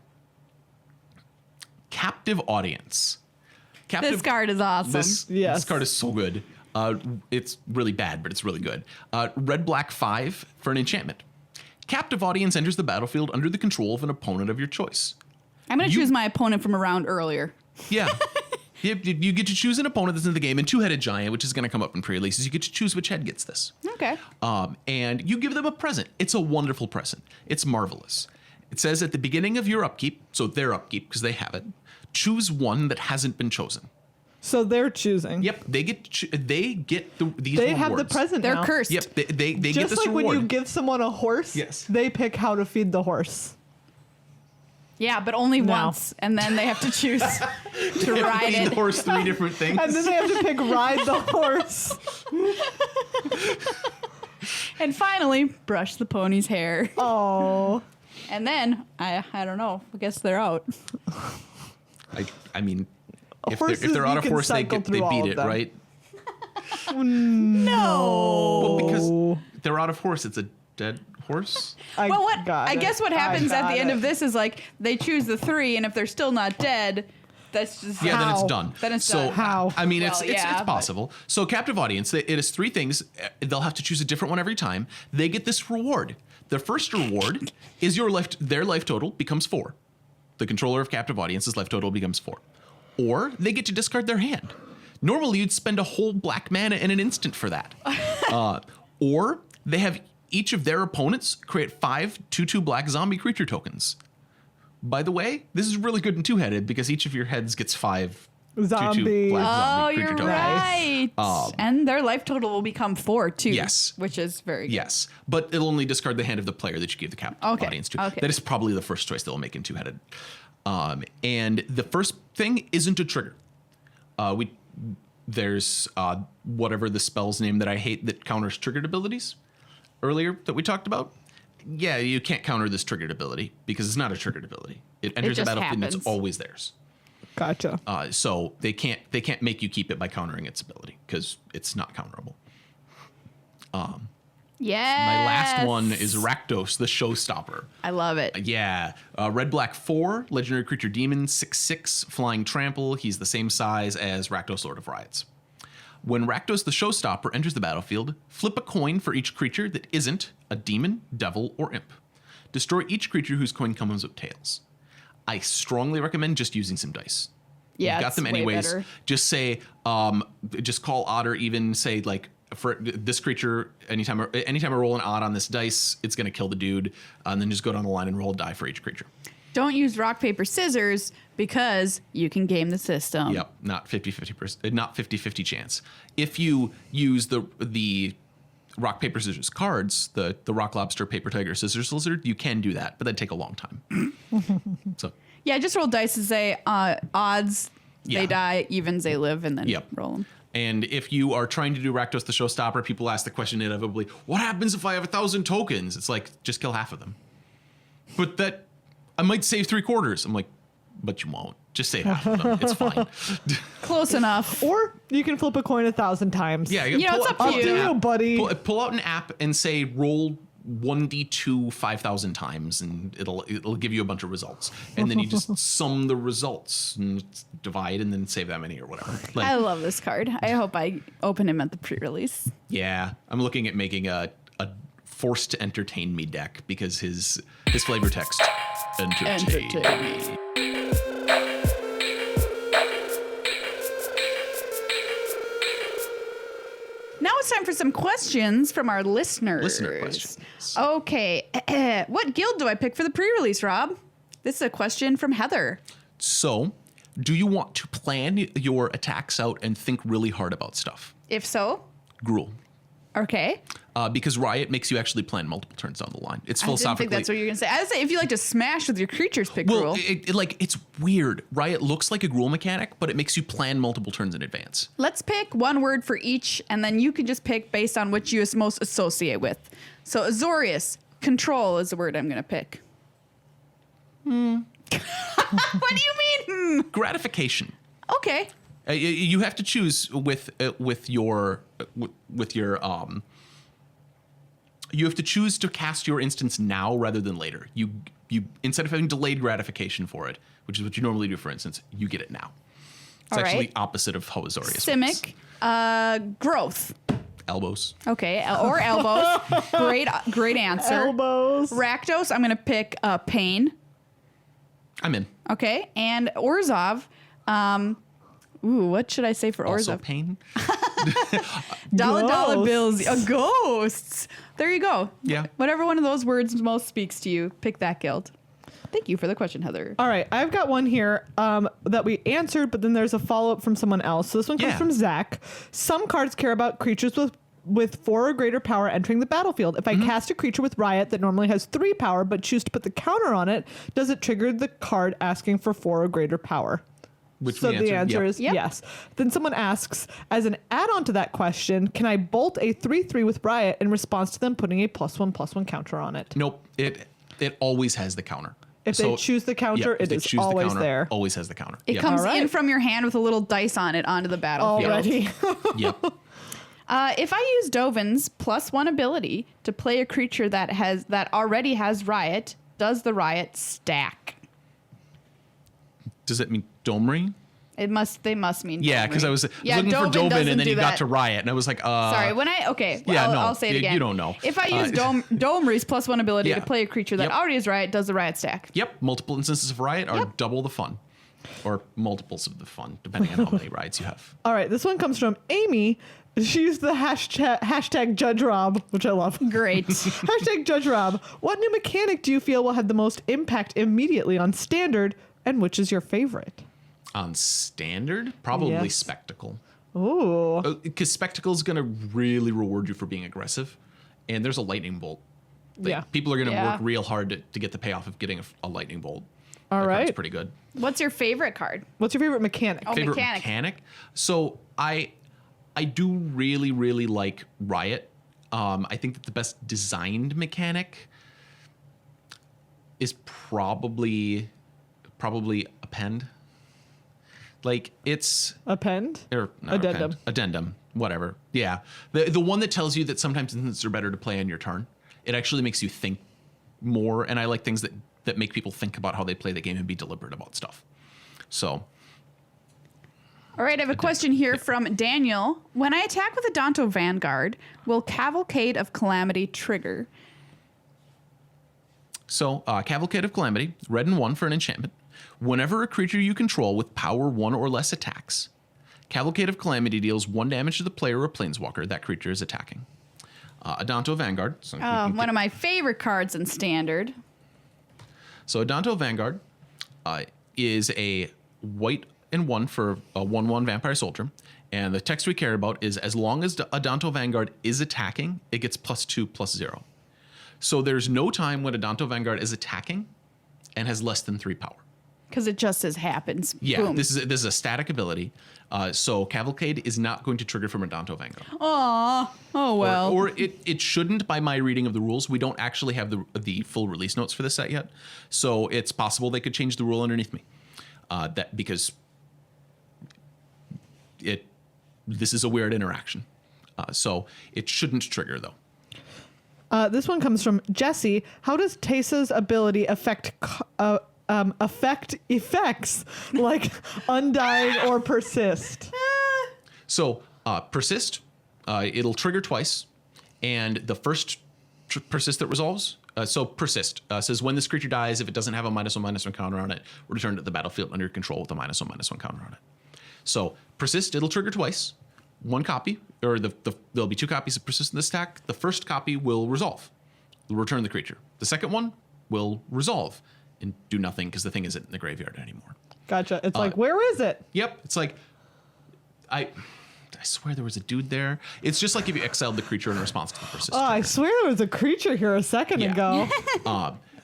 Speaker 3: Captive Audience.
Speaker 1: This card is awesome.
Speaker 3: This card is so good. It's really bad, but it's really good. Red, black 5 for an enchantment. Captive Audience enters the battlefield under the control of an opponent of your choice.
Speaker 1: I'm going to choose my opponent from a round earlier.
Speaker 3: Yeah. You get to choose an opponent that's in the game, and 2-headed giant, which is going to come up in pre-releases. You get to choose which head gets this.
Speaker 1: Okay.
Speaker 3: And you give them a present. It's a wonderful present. It's marvelous. It says at the beginning of your upkeep, so their upkeep, because they have it, choose one that hasn't been chosen.
Speaker 2: So they're choosing.
Speaker 3: Yep, they get these
Speaker 2: They
Speaker 3: rewards.
Speaker 2: have the present
Speaker 1: They're
Speaker 2: now.
Speaker 1: cursed.
Speaker 3: Yep, they get
Speaker 2: Just
Speaker 3: this
Speaker 2: like
Speaker 3: reward.
Speaker 2: when you give someone a horse,
Speaker 3: Yes.
Speaker 2: they pick how to feed the horse.
Speaker 1: Yeah, but only
Speaker 2: No.
Speaker 1: once, and then they have to choose to
Speaker 3: You have to
Speaker 1: ride
Speaker 3: feed
Speaker 1: it.
Speaker 3: the horse 3 different things.
Speaker 2: And then they have to pick ride the horse.
Speaker 1: And finally, brush the pony's hair.
Speaker 2: Oh.
Speaker 1: And then, I don't know, I guess they're out.
Speaker 3: I mean, if
Speaker 2: Horses,
Speaker 3: they're out
Speaker 2: you
Speaker 3: of
Speaker 2: can
Speaker 3: horse, they
Speaker 2: cycle through all
Speaker 3: beat
Speaker 2: of
Speaker 3: it,
Speaker 2: them.
Speaker 3: right?
Speaker 1: No.
Speaker 3: Well, because they're out of horse, it's a dead horse.
Speaker 1: Well, what
Speaker 2: got
Speaker 1: I
Speaker 2: it.
Speaker 1: guess what happens at
Speaker 2: got
Speaker 1: the end
Speaker 2: it.
Speaker 1: of this is like they choose the 3, and if they're still not dead, that's just
Speaker 3: Yeah, then it's
Speaker 2: How?
Speaker 3: done.
Speaker 1: Then it's
Speaker 3: so,
Speaker 1: done.
Speaker 2: How?
Speaker 3: I mean,
Speaker 1: Well, yeah,
Speaker 3: it's
Speaker 1: but-
Speaker 3: possible. So, captive audience, it is 3 things. They'll have to choose a different one every time. They get this reward. The first reward is their life total becomes 4. The controller of captive audience's life total becomes 4. Or they get to discard their hand. Normally, you'd spend a whole black mana in an instant for that. Or they have each of their opponents create 5 2/2 black zombie creature tokens. By the way, this is really good in 2-headed because each of your heads gets 5 2/2
Speaker 2: Zombies.
Speaker 3: black
Speaker 1: Oh,
Speaker 3: zombie creature
Speaker 1: you're
Speaker 3: tokens.
Speaker 1: right. And their life total will become 4 too.
Speaker 3: Yes.
Speaker 1: Which is very good.
Speaker 3: Yes, but it'll only discard the hand of the player that you give the captive
Speaker 1: Okay,
Speaker 3: audience to.
Speaker 1: okay.
Speaker 3: That is probably the first choice they'll make in 2-headed. And the first thing isn't a trigger. There's whatever the spell's name that I hate that counters triggered abilities earlier that we talked about. Yeah, you can't counter this triggered ability because it's not a triggered ability. It enters the
Speaker 1: just
Speaker 3: battlefield and
Speaker 1: happens.
Speaker 3: it's always theirs.
Speaker 2: Gotcha.
Speaker 3: So they can't make you keep it by countering its ability because it's not counterable.
Speaker 1: Yes.
Speaker 3: My last one is Rakdos, the Showstopper.
Speaker 1: I love it.
Speaker 3: Yeah, red black 4, legendary creature demon 6/6, flying trample. He's the same size as Rakdos, Lord of Riots. When Rakdos the Showstopper enters the battlefield, flip a coin for each creature that isn't a demon, devil, or imp. Destroy each creature whose coin comes with tails. I strongly recommend just using some dice.
Speaker 1: Yeah,
Speaker 3: You've got
Speaker 1: it's
Speaker 3: them
Speaker 1: way
Speaker 3: anyways.
Speaker 1: better.
Speaker 3: Just say, just call odd, or even say like for this creature, anytime I roll an odd on this dice, it's gonna kill the dude, and then just go down the line and roll a die for each creature.
Speaker 1: Don't use rock, paper, scissors because you can game the system.
Speaker 3: Yep, not 50-50%, not 50-50 chance. If you use the rock, paper, scissors cards, the rock, lobster, paper, tiger, scissors, lizard, you can do that, but that'd take a long time. So
Speaker 1: Yeah, just roll dice and say odds,
Speaker 3: Yeah.
Speaker 1: they die, evens, they live, and then
Speaker 3: Yep.
Speaker 1: roll them.
Speaker 3: And if you are trying to do Rakdos the Showstopper, people ask the question inevitably, what happens if I have 1,000 tokens? It's like, just kill half of them. But that, I might save 3/4. I'm like, but you won't. Just save half of them. It's fine.
Speaker 1: Close enough.
Speaker 2: Or you can flip a coin 1,000 times.
Speaker 3: Yeah,
Speaker 1: You know, it's up to
Speaker 3: pull out
Speaker 1: you.
Speaker 3: the
Speaker 2: Up to you,
Speaker 3: app.
Speaker 2: buddy.
Speaker 3: Pull out an app and say roll 1d2 5,000 times, and it'll give you a bunch of results. And then you just sum the results and divide, and then save that many or whatever. Like,
Speaker 1: I love this card. I hope I open him at the pre-release.
Speaker 3: yeah, I'm looking at making a forced to entertain me deck because his flavor text entertain me.
Speaker 1: Now it's time for some questions from our listeners.
Speaker 3: Listener questions.
Speaker 1: Okay. What guild do I pick for the pre-release, Rob? This is a question from Heather.
Speaker 3: So, do you want to plan your attacks out and think really hard about stuff?
Speaker 1: If so,
Speaker 3: Gruul.
Speaker 1: okay.
Speaker 3: Because Riot makes you actually plan multiple turns down the line. It's
Speaker 1: I didn't
Speaker 3: philosophically.
Speaker 1: think that's what you're going to say. I would say if you like to smash with your creatures, pick
Speaker 3: Well,
Speaker 1: Gruul.
Speaker 3: it's weird. Riot looks like a Gruul mechanic, but it makes you plan multiple turns in advance.
Speaker 1: Let's pick one word for each, and then you can just pick based on which you most associate with. So Azorius, control is the word I'm going to pick. What do you mean?
Speaker 3: Gratification.
Speaker 1: Okay.
Speaker 3: You have to choose with your. You have to choose to cast your instance now rather than later. You instead of having delayed gratification for it, which is what you normally do, for instance, you get it now. It's
Speaker 1: All
Speaker 3: actually
Speaker 1: right.
Speaker 3: opposite of how Azorius works.
Speaker 1: Simic, growth.
Speaker 3: Elbows.
Speaker 1: Okay, or elbows. Great answer.
Speaker 2: Elbows.
Speaker 1: Rakdos, I'm going to pick pain.
Speaker 3: I'm in.
Speaker 1: Okay, and Orzhov. What should I say for
Speaker 3: Also
Speaker 1: Orzhov?
Speaker 3: pain.
Speaker 1: Dollar
Speaker 2: Ghosts.
Speaker 1: bills. Ghosts. There you go.
Speaker 3: Yeah.
Speaker 1: Whatever one of those words most speaks to you, pick that guild. Thank you for the question, Heather.
Speaker 2: All right, I've got one here that we answered, but then there's a follow-up from someone else. So this one comes from Zach. Some cards care about creatures with 4 or greater power entering the battlefield. If I cast a creature with Riot that normally has 3 power, but choose to put the counter on it, does it trigger the card asking for 4 or greater power? So the answer is yes. Then someone asks, as an add-on to that question, can I bolt a 3/3 with Riot in response to them putting a +1/+1 counter on it?
Speaker 3: Nope. It always has the counter.
Speaker 2: If they choose the counter, it is always there.
Speaker 3: Always has the counter.
Speaker 1: It comes in from your hand with a little dice on it onto the battlefield.
Speaker 2: Already.
Speaker 3: Yep.
Speaker 1: If I use Dovin's +1 ability to play a creature that already has Riot, does the Riot stack?
Speaker 3: Does it mean Domri?
Speaker 1: They must mean
Speaker 3: Yeah, because I was looking for Dovin and then you got to Riot and I was like,
Speaker 1: Sorry, I'll say it again.
Speaker 3: You don't know.
Speaker 1: If I use Domri's +1 ability to play a creature that already has Riot, does the Riot stack?
Speaker 3: Yep, multiple instances of Riot are double the fun. Or multiples of the fun, depending on how many Riots you have.
Speaker 2: All right, this one comes from Amy. She used the hashtag Judge Rob, which I love.
Speaker 1: Great.
Speaker 2: Hashtag Judge Rob. What new mechanic do you feel will have the most impact immediately on Standard, and which is your favorite?
Speaker 3: On Standard, probably
Speaker 2: Yes.
Speaker 3: Spectacle.
Speaker 2: Ooh.
Speaker 3: Because Spectacle is going to really reward you for being aggressive. And there's a lightning bolt. People are going to work real hard to get the payoff of getting a lightning bolt.
Speaker 2: All right.
Speaker 3: That's pretty good.
Speaker 1: What's your favorite card?
Speaker 2: What's your favorite mechanic?
Speaker 1: Oh,
Speaker 3: Favorite mechanic? So I do really, really like Riot. I think that the best designed mechanic is probably append. Like it's
Speaker 2: Append?
Speaker 3: or not
Speaker 2: Addendum.
Speaker 3: Addendum, whatever. Yeah. The one that tells you that sometimes instances are better to play on your turn. It actually makes you think more, and I like things that make people think about how they play the game and be deliberate about stuff. So
Speaker 1: All right, I have a question here from Daniel. When I attack with a Danto Vanguard, will Cavalcade of Calamity trigger?
Speaker 3: So, Cavalcade of Calamity, red and 1 for an enchantment. Whenever a creature you control with power 1 or less attacks, Cavalcade of Calamity deals 1 damage to the player or planeswalker that creature is attacking. Adanto Vanguard. So
Speaker 1: One of my favorite cards in Standard.
Speaker 3: So Adanto Vanguard is a white and 1 for a 1/1 vampire soldier. And the text we care about is as long as Adanto Vanguard is attacking, it gets +2/+0. So there's no time when Adanto Vanguard is attacking and has less than 3 power.
Speaker 1: Because it just as happens.
Speaker 3: Yeah,
Speaker 1: Boom.
Speaker 3: this is a static ability. So Cavalcade is not going to trigger from Adanto Vanguard.
Speaker 1: Aw. Oh, well.
Speaker 3: Or it shouldn't by my reading of the rules. We don't actually have the full release notes for this set yet. So it's possible they could change the rule underneath me. Because this is a weird interaction. So it shouldn't trigger though.
Speaker 2: This one comes from Jesse. How does Tesa's ability affect effects like Undying or Persist?
Speaker 3: So Persist, it'll trigger twice, and the first Persist that resolves. So Persist says when this creature dies, if it doesn't have a -1/-1 counter on it, return to the battlefield under your control with a -1/-1 counter on it. So Persist, it'll trigger twice. 1 copy, or there'll be 2 copies of Persist in the stack. The first copy will resolve, return the creature. The second one will resolve and do nothing because the thing isn't in the graveyard anymore.
Speaker 2: Gotcha. It's like, where is it?
Speaker 3: Yep. It's like, I swear there was a dude there. It's just like if you exiled the creature in response to the Persist.
Speaker 2: Oh, I swear there was a creature here a second ago.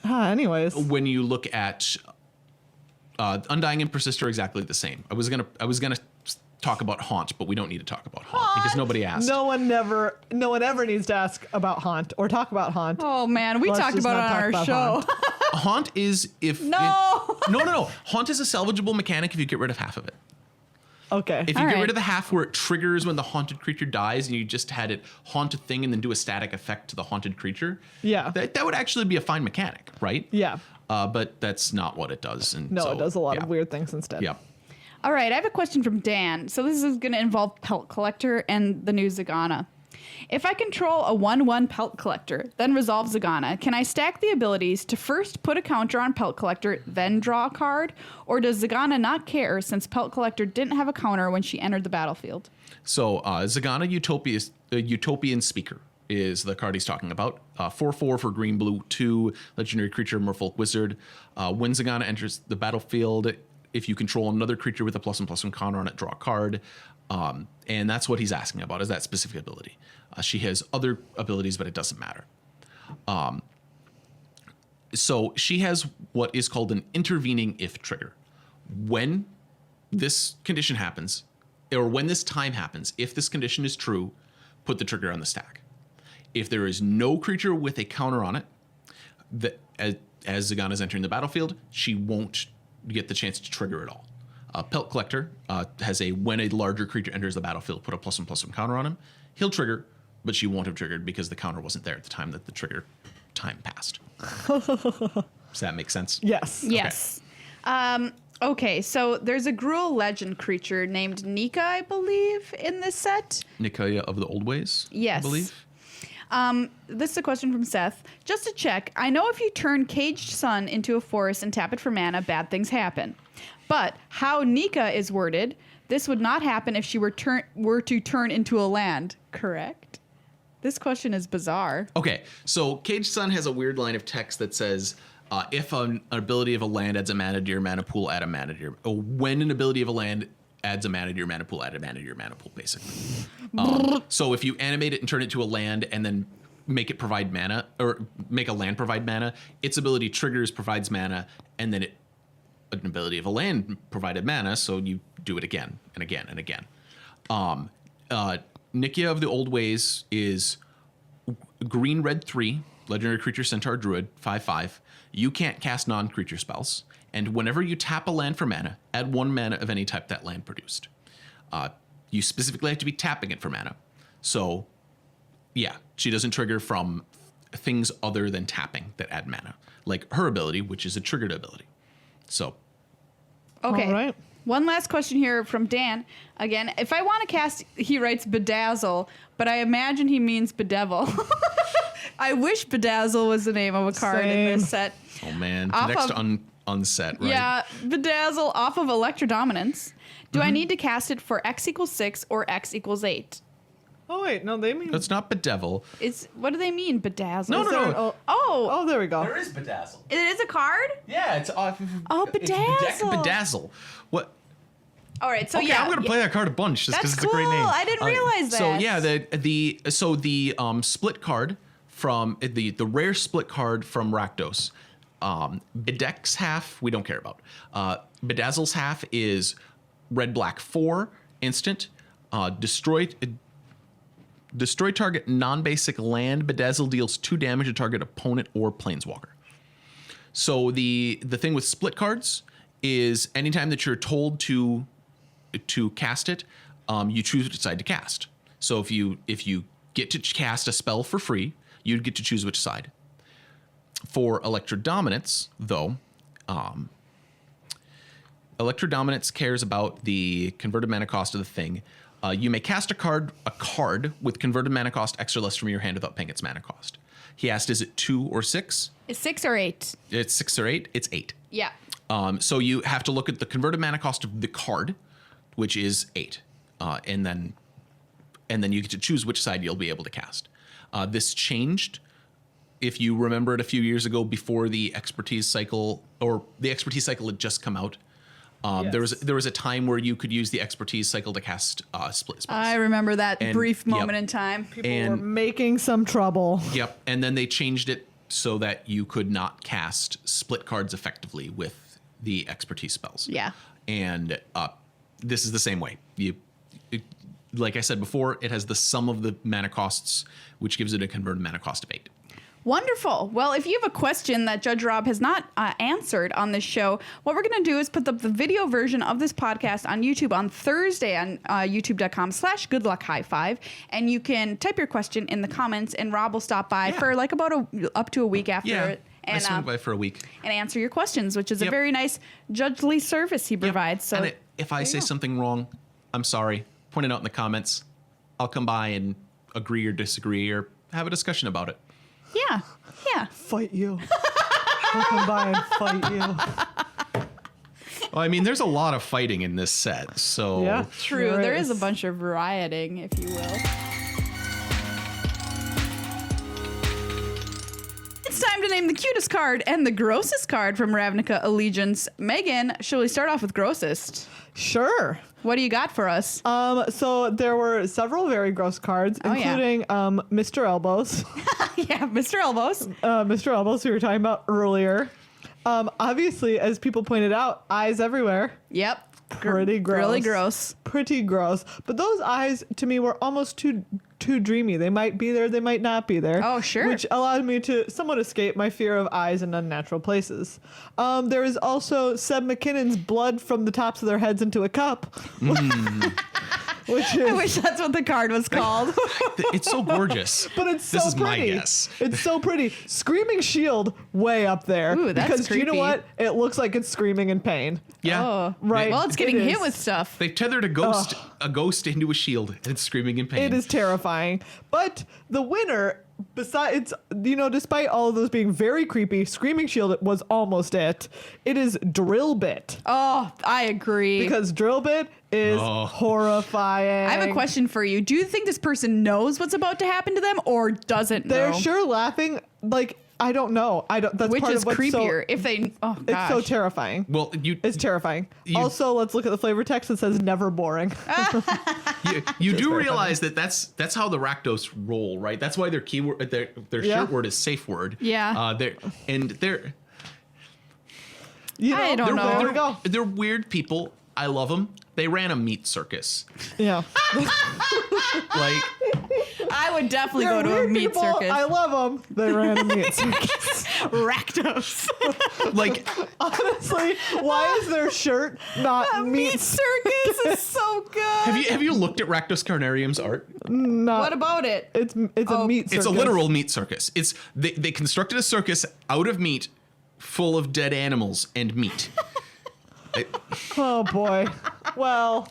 Speaker 2: Anyways.
Speaker 3: When you look at Undying and Persist are exactly the same. I was gonna talk about Haunt, but we don't need to talk about Haunt because nobody asked.
Speaker 2: No one ever needs to ask about Haunt or talk about Haunt.
Speaker 1: Oh, man. We
Speaker 2: Let's
Speaker 1: talked
Speaker 2: just
Speaker 1: about
Speaker 2: not
Speaker 1: it on
Speaker 2: talk
Speaker 1: our
Speaker 2: about
Speaker 1: show.
Speaker 3: Haunt is if
Speaker 1: No.
Speaker 3: No. Haunt is a salvageable mechanic if you get rid of half of it.
Speaker 2: Okay.
Speaker 3: If you
Speaker 1: All
Speaker 3: get
Speaker 1: right.
Speaker 3: rid of the half where it triggers when the haunted creature dies and you just had it haunt a thing and then do a static effect to the haunted creature,
Speaker 2: Yeah.
Speaker 3: that would actually be a fine mechanic, right?
Speaker 2: Yeah.
Speaker 3: But that's not what it does. And
Speaker 2: No,
Speaker 3: so,
Speaker 2: it does a lot
Speaker 3: yeah.
Speaker 2: of weird things instead.
Speaker 3: Yeah.
Speaker 1: All right, I have a question from Dan. So this is going to involve Pelt Collector and the new Zagana. If I control a 1/1 Pelt Collector, then resolve Zagana, can I stack the abilities to first put a counter on Pelt Collector, then draw a card? Or does Zagana not care since Pelt Collector didn't have a counter when she entered the battlefield?
Speaker 3: So Zagana Utopian Speaker is the card he's talking about. 4/4 for green, blue, 2 legendary creature, Merfolk Wizard. When Zegana enters the battlefield, if you control another creature with a +1/+1 counter on it, draw a card. And that's what he's asking about, is that specific ability. She has other abilities, but it doesn't matter. So she has what is called an intervening if trigger. When this condition happens, or when this time happens, if this condition is true, put the trigger on the stack. If there is no creature with a counter on it, that as Zegana is entering the battlefield, she won't get the chance to trigger at all. Pelt Collector has a when a larger creature enters the battlefield, put a +1/+1 counter on him. He'll trigger, but she won't have triggered because the counter wasn't there at the time that the trigger time passed. Does that make sense?
Speaker 2: Yes.
Speaker 1: Yes. Okay, so there's a Gruul legend creature named Nika, I believe, in this set.
Speaker 3: Nikaya of the Old Ways,
Speaker 1: Yes.
Speaker 3: I believe.
Speaker 1: This is a question from Seth. Just to check, I know if you turn Caged Sun into a forest and tap it for mana, bad things happen. But how Nika is worded, this would not happen if she were to turn into a land, correct? This question is bizarre.
Speaker 3: Okay, so Caged Sun has a weird line of text that says, if an ability of a land adds a mana to your mana pool, add a mana to your... when an ability of a land adds a mana to your mana pool, add a mana to your mana pool, basically. So if you animate it and turn it to a land and then make it provide mana, or make a land provide mana, its ability triggers, provides mana, and then an ability of a land provided mana, so you do it again and again and again. Nikia of the Old Ways is green, red 3, legendary creature, Centaur Druid, 5/5. You can't cast non-creature spells, and whenever you tap a land for mana, add 1 mana of any type that land produced. You specifically have to be tapping it for mana. So, yeah, she doesn't trigger from things other than tapping that add mana, like her ability, which is a triggered ability. So,
Speaker 1: Okay.
Speaker 2: All right.
Speaker 1: One last question here from Dan. Again, if I want to cast, he writes Bedazzle, but I imagine he means Bedevil. I wish Bedazzle was the name of a card in this set.
Speaker 3: oh man,
Speaker 1: Off
Speaker 3: next
Speaker 1: of-
Speaker 3: unset, right?
Speaker 1: Yeah, Bedazzle off of Electrodominance. Do I need to cast it for X = 6 or X = 8?
Speaker 2: Oh wait, no, they mean.
Speaker 3: That's not Bedevil.
Speaker 1: What do they mean, Bedazzle?
Speaker 3: No,
Speaker 1: Is
Speaker 3: no,
Speaker 1: there-
Speaker 3: no.
Speaker 2: Oh, there we go.
Speaker 3: is Bedazzle.
Speaker 1: It is a card?
Speaker 3: Yeah, it's off.
Speaker 1: Oh, Bedazzle.
Speaker 3: Bedazzle. What?
Speaker 1: All right, so
Speaker 3: Okay,
Speaker 1: yeah.
Speaker 3: I'm gonna play that card a bunch just because
Speaker 1: That's
Speaker 3: it's a great name.
Speaker 1: cool. I didn't realize that.
Speaker 3: So yeah, the split card from the rare split card from Rakdos. Bedek's half we don't care about. Bedazzle's half is red black 4 instant. Destroy target non-basic land. Bedazzle deals 2 damage to target opponent or planeswalker. So the thing with split cards is anytime that you're told to cast it, you choose which side to cast. So if you get to cast a spell for free, you'd get to choose which side. For Electrodominance, though, Electrodominance cares about the converted mana cost of the thing. You may cast a card with converted mana cost X or less from your hand without paying its mana cost. He asked, is it 2 or 6?
Speaker 1: It's 6 or 8?
Speaker 3: It's 6 or 8. It's 8.
Speaker 1: Yeah.
Speaker 3: So you have to look at the converted mana cost of the card, which is 8, and then you get to choose which side you'll be able to cast. This changed, if you remember it, a few years ago before the expertise cycle, or the expertise cycle had just come out.
Speaker 2: Yes.
Speaker 3: There was a time where you could use the expertise cycle to cast split spells.
Speaker 1: I remember that
Speaker 3: And-
Speaker 1: brief moment
Speaker 3: yep.
Speaker 1: in time.
Speaker 2: People
Speaker 3: and-
Speaker 2: were making some trouble.
Speaker 3: Yep, and then they changed it so that you could not cast split cards effectively with the expertise spells.
Speaker 1: Yeah.
Speaker 3: And this is the same way. Like I said before, it has the sum of the mana costs, which gives it a converted mana cost of 8.
Speaker 1: Wonderful. Well, if you have a question that Judge Rob has not answered on this show, what we're going to do is put the video version of this podcast on YouTube on Thursday on youtube.com/goodluckhighfive. And you can type your question in the comments, and Rob will stop by for like about up to a week after it.
Speaker 3: I
Speaker 1: And,
Speaker 3: swing by for a week.
Speaker 1: and answer your questions, which is a
Speaker 3: Yep.
Speaker 1: very nice judgely service he provides. So
Speaker 3: And if I say something wrong, I'm sorry. Point it out in the comments. I'll come by and agree or disagree or have a discussion about it.
Speaker 1: yeah.
Speaker 2: Fight you. I'll come by and fight you.
Speaker 3: Well, I mean, there's a lot of fighting in this set, so
Speaker 2: Yeah.
Speaker 1: True.
Speaker 2: Sure
Speaker 1: There is a
Speaker 2: is.
Speaker 1: bunch of rioting, if you will. time to name the cutest card and the grossest card from Ravnica Allegiance. Megan, shall we start off with grossest?
Speaker 2: Sure.
Speaker 1: What do you got for us?
Speaker 2: So there were several very gross cards, including Mr. Elbows.
Speaker 1: Yeah, Mr. Elbows.
Speaker 2: Mr. Elbows, who we were talking about earlier. Obviously, as people pointed out, eyes everywhere.
Speaker 1: Yep.
Speaker 2: Pretty gross.
Speaker 1: Really gross.
Speaker 2: Pretty gross. But those eyes, to me, were almost too dreamy. They might be there, they might not be there.
Speaker 1: Oh, sure.
Speaker 2: Which allowed me to somewhat escape my fear of eyes in unnatural places. There is also Seb McKinnon's blood from the tops of their heads into a cup. Which is,
Speaker 1: I wish that's what the card was called.
Speaker 3: It's so gorgeous.
Speaker 2: but it's so
Speaker 3: This is
Speaker 2: pretty.
Speaker 3: my guess.
Speaker 2: It's so pretty. Screaming Shield, way up there.
Speaker 1: Ooh, that's
Speaker 2: because do you know
Speaker 1: creepy.
Speaker 2: what? It looks like it's screaming in pain.
Speaker 3: Yeah.
Speaker 1: Oh,
Speaker 2: Right.
Speaker 1: Well, it's getting
Speaker 2: It
Speaker 1: hit
Speaker 2: is.
Speaker 1: with stuff.
Speaker 3: They tethered a ghost into a shield, and it's screaming in pain.
Speaker 2: It is terrifying. But the winner, besides, despite all of those being very creepy, Screaming Shield was almost it. It is Drill Bit.
Speaker 1: Oh, I agree.
Speaker 2: Because Drill Bit is horrifying.
Speaker 1: I have a question for you. Do you think this person knows what's about to happen to them or doesn't
Speaker 2: They're
Speaker 1: know?
Speaker 2: sure laughing. Like, I don't know. That's
Speaker 1: Which
Speaker 2: part
Speaker 1: is
Speaker 2: of what's
Speaker 1: creepier?
Speaker 2: So,
Speaker 1: If they, oh
Speaker 2: it's
Speaker 1: gosh.
Speaker 2: so terrifying.
Speaker 3: Well,
Speaker 2: It's terrifying. Also, let's look at the flavor text. It says never boring.
Speaker 3: you do realize that that's how the Rakdos roll, right? That's why their keyword, their shirt word is safe word.
Speaker 1: Yeah.
Speaker 3: They're
Speaker 1: I don't know.
Speaker 2: There we go.
Speaker 3: They're weird people. I love them. They ran a meat circus.
Speaker 2: Yeah.
Speaker 3: Like,
Speaker 1: I would definitely
Speaker 2: They're
Speaker 1: go to a
Speaker 2: weird
Speaker 1: meat
Speaker 2: people.
Speaker 1: circus.
Speaker 2: I love them. They ran a meat circus.
Speaker 1: Rakdos.
Speaker 3: like
Speaker 2: Honestly, why is their shirt not
Speaker 1: Meat circus is so good.
Speaker 3: have you looked at Rakdos Carnarium's art?
Speaker 2: Not,
Speaker 1: What about it?
Speaker 2: It's a meat circus.
Speaker 3: It's a literal meat circus. They constructed a circus out of meat, full of dead animals and meat.
Speaker 2: Oh boy. Well,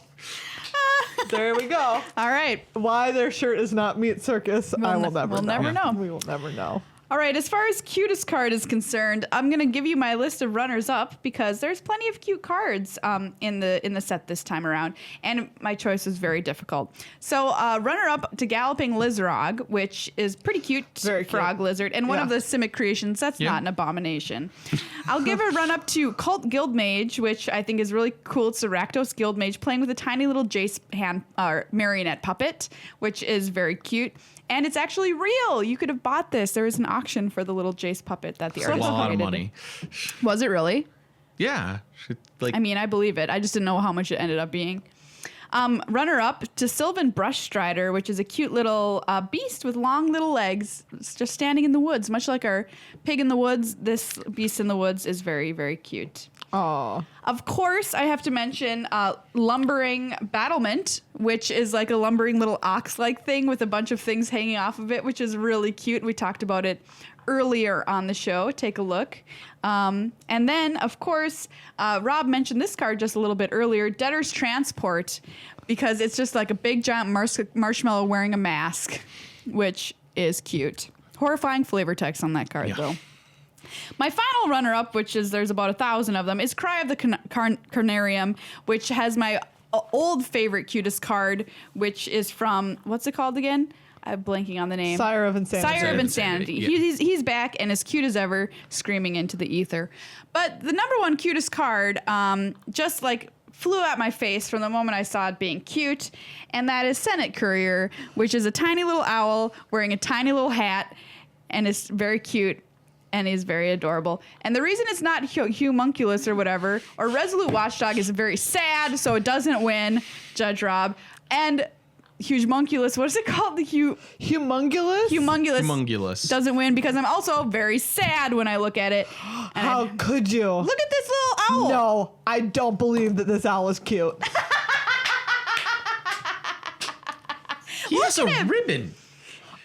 Speaker 2: there we go.
Speaker 1: All right.
Speaker 2: Why their shirt is not meat circus, I will never
Speaker 1: we'll
Speaker 2: know.
Speaker 1: never know.
Speaker 2: We will never know.
Speaker 1: All right, as far as cutest card is concerned, I'm gonna give you my list of runners up because there's plenty of cute cards in the set this time around, and my choice was very difficult. So runner up to Galloping Lizardog, which is pretty cute,
Speaker 2: Very cute.
Speaker 1: frog lizard, and one of the Simic creations. That's
Speaker 3: Yeah.
Speaker 1: not an abomination. I'll give a run up to Cult Guild Mage, which I think is really cool. It's a Rakdos Guild Mage playing with a tiny little Jace marionette puppet, which is very cute. And it's actually real. You could have bought this. There was an auction for the little Jace puppet that the
Speaker 3: It's a
Speaker 1: artist
Speaker 3: lot of
Speaker 1: created.
Speaker 3: money.
Speaker 1: Was it really?
Speaker 3: Yeah. Like,
Speaker 1: I mean, I believe it. I just didn't know how much it ended up being. Runner up to Sylvan Brush Strider, which is a cute little beast with long little legs, it's just standing in the woods, much like our pig in the woods. This beast in the woods is very, very cute.
Speaker 2: Oh.
Speaker 1: Of course, I have to mention Lumbering Battlement, which is like a lumbering little ox-like thing with a bunch of things hanging off of it, which is really cute. We talked about it earlier on the show. Take a look. And then, of course, Rob mentioned this card just a little bit earlier, Debtor's Transport, because it's just like a big giant marshmallow wearing a mask, which is cute. Horrifying flavor text on that card, though. My final runner-up, which is there's about 1,000 of them, is Cry of the Carnarium, which has my old favorite cutest card, which is from, what's it called again? I'm blanking on the name.
Speaker 2: Sire of Insanity.
Speaker 1: Sire of Insanity.
Speaker 3: Yeah.
Speaker 1: He's back and as cute as ever, screaming into the ether. But the number one cutest card, just like flew at my face from the moment I saw it being cute, and that is Senate Courier, which is a tiny little owl wearing a tiny little hat, and is very cute. And is very adorable. And the reason it's not humunculus or whatever, or Resolute Watchdog is very sad, so it doesn't win, Judge Rob. And Humunculus, what is it called?
Speaker 2: Humongulous?
Speaker 3: Humongulous.
Speaker 1: Doesn't win because I'm also very sad when I look at it. And
Speaker 2: How could you?
Speaker 1: look at this little owl.
Speaker 2: No, I don't believe that this owl is cute.
Speaker 3: He has a
Speaker 1: him.
Speaker 3: ribbon.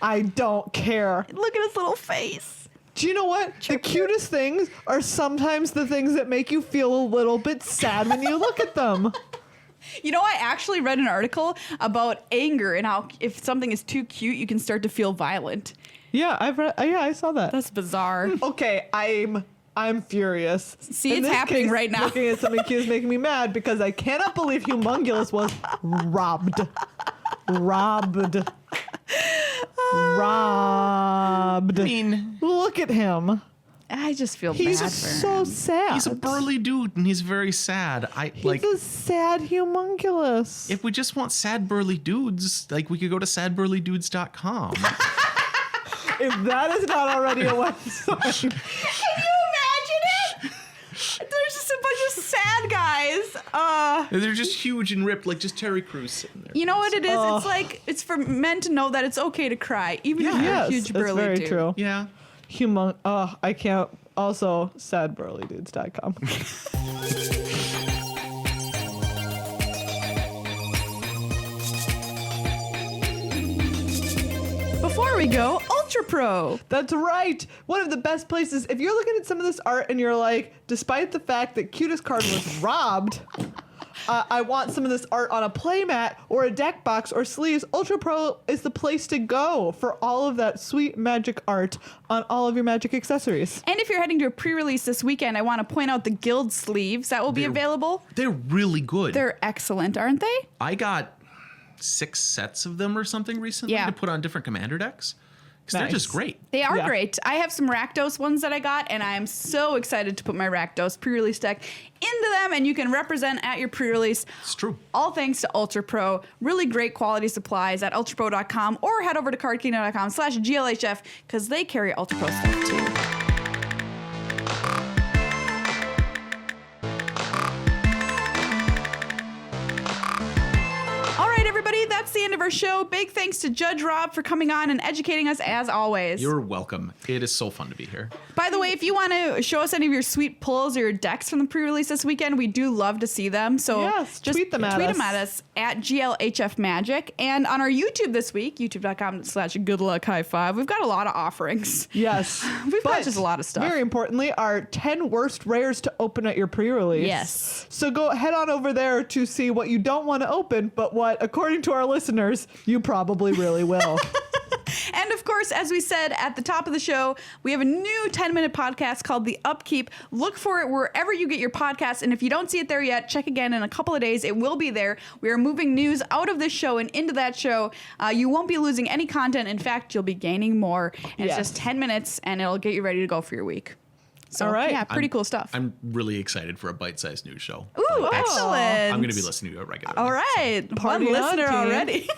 Speaker 2: I don't care.
Speaker 1: Look at his little face.
Speaker 2: Do you know what? The cutest things are sometimes the things that make you feel a little bit sad when you look at them.
Speaker 1: You know, I actually read an article about anger and how if something is too cute, you can start to feel violent.
Speaker 2: Yeah, I saw that.
Speaker 1: That's bizarre.
Speaker 2: Okay, I'm furious.
Speaker 1: See,
Speaker 2: In
Speaker 1: it's
Speaker 2: this
Speaker 1: happening
Speaker 2: case,
Speaker 1: right now.
Speaker 2: Looking at something cute is making me mad because I cannot believe Humongulus was robbed. Robbed.
Speaker 3: I mean,
Speaker 2: Look at him.
Speaker 1: I just feel
Speaker 2: He's
Speaker 1: bad for
Speaker 2: so
Speaker 1: him.
Speaker 2: sad.
Speaker 3: He's a burly dude and he's very sad.
Speaker 2: He's a sad homunculus.
Speaker 3: If we just want sad burly dudes, like we could go to sadburlydudes.com.
Speaker 2: If that is not already a website.
Speaker 1: Can you imagine it? There's just a bunch of sad guys.
Speaker 3: They're just huge and ripped, like just Terry Crews sitting there.
Speaker 1: You know what it is? It's like it's for men to know that it's okay to cry, even if you're
Speaker 2: Yes,
Speaker 1: a huge
Speaker 2: that's
Speaker 1: burly
Speaker 2: very
Speaker 1: dude.
Speaker 2: true.
Speaker 3: Yeah.
Speaker 2: I can't. Also, sadburlydudes.com.
Speaker 1: Before we go, Ultra Pro.
Speaker 2: That's right. One of the best places. If you're looking at some of this art and you're like, despite the fact that Cutest card was robbed, I want some of this art on a playmat or a deck box or sleeves. Ultra Pro is the place to go for all of that sweet magic art on all of your magic accessories.
Speaker 1: And if you're heading to a pre-release this weekend, I want to point out the Guild sleeves that will be available.
Speaker 3: They're really good.
Speaker 1: They're excellent, aren't they?
Speaker 3: I got 6 sets of them or something recently
Speaker 1: Yeah.
Speaker 3: to put on different commander decks. Because they're
Speaker 2: Nice.
Speaker 3: just great.
Speaker 1: They are
Speaker 2: Yeah.
Speaker 1: great. I have some Rakdos ones that I got, and I am so excited to put my Rakdos pre-release deck into them, and you can represent at your pre-release.
Speaker 3: It's true.
Speaker 1: All thanks to Ultra Pro. Really great quality supplies at ultrapro.com or head over to cardkingdom.com/GLHF because they carry Ultra Pro stuff too. All right, everybody, that's the end of our show. Big thanks to Judge Rob for coming on and educating us as always.
Speaker 3: You're welcome. It is so fun to be here.
Speaker 1: By the way, if you want to show us any of your sweet pulls or your decks from the pre-release this weekend, we do love to see them. So
Speaker 2: Yes,
Speaker 1: just
Speaker 2: tweet them at us.
Speaker 1: at GLHF Magic. And on our YouTube this week, youtube.com/goodluck-high-five, we've got a lot of offerings.
Speaker 2: Yes.
Speaker 1: We've got
Speaker 2: But
Speaker 1: just a lot of stuff.
Speaker 2: Very importantly, our 10 worst rares to open at your pre-release.
Speaker 1: Yes.
Speaker 2: So go head on over there to see what you don't want to open, but what, according to our listeners, you probably really will.
Speaker 1: And of course, as we said at the top of the show, we have a new 10-minute podcast called The Upkeep. Look for it wherever you get your podcasts. And if you don't see it there yet, check again in a couple of days. It will be there. We are moving news out of this show and into that show. You won't be losing any content. In fact, you'll be gaining more. And
Speaker 2: Yes.
Speaker 1: it's just 10 minutes, and it'll get you ready to go for your week. So,
Speaker 2: All right.
Speaker 1: yeah, pretty cool stuff.
Speaker 3: I'm really excited for a bite-sized news show.
Speaker 1: Ooh,
Speaker 3: Like,
Speaker 1: excellent.
Speaker 3: I'm going to be listening to it regularly.
Speaker 1: All right.
Speaker 2: Party
Speaker 1: One
Speaker 2: on,
Speaker 1: listener
Speaker 2: team.
Speaker 1: already.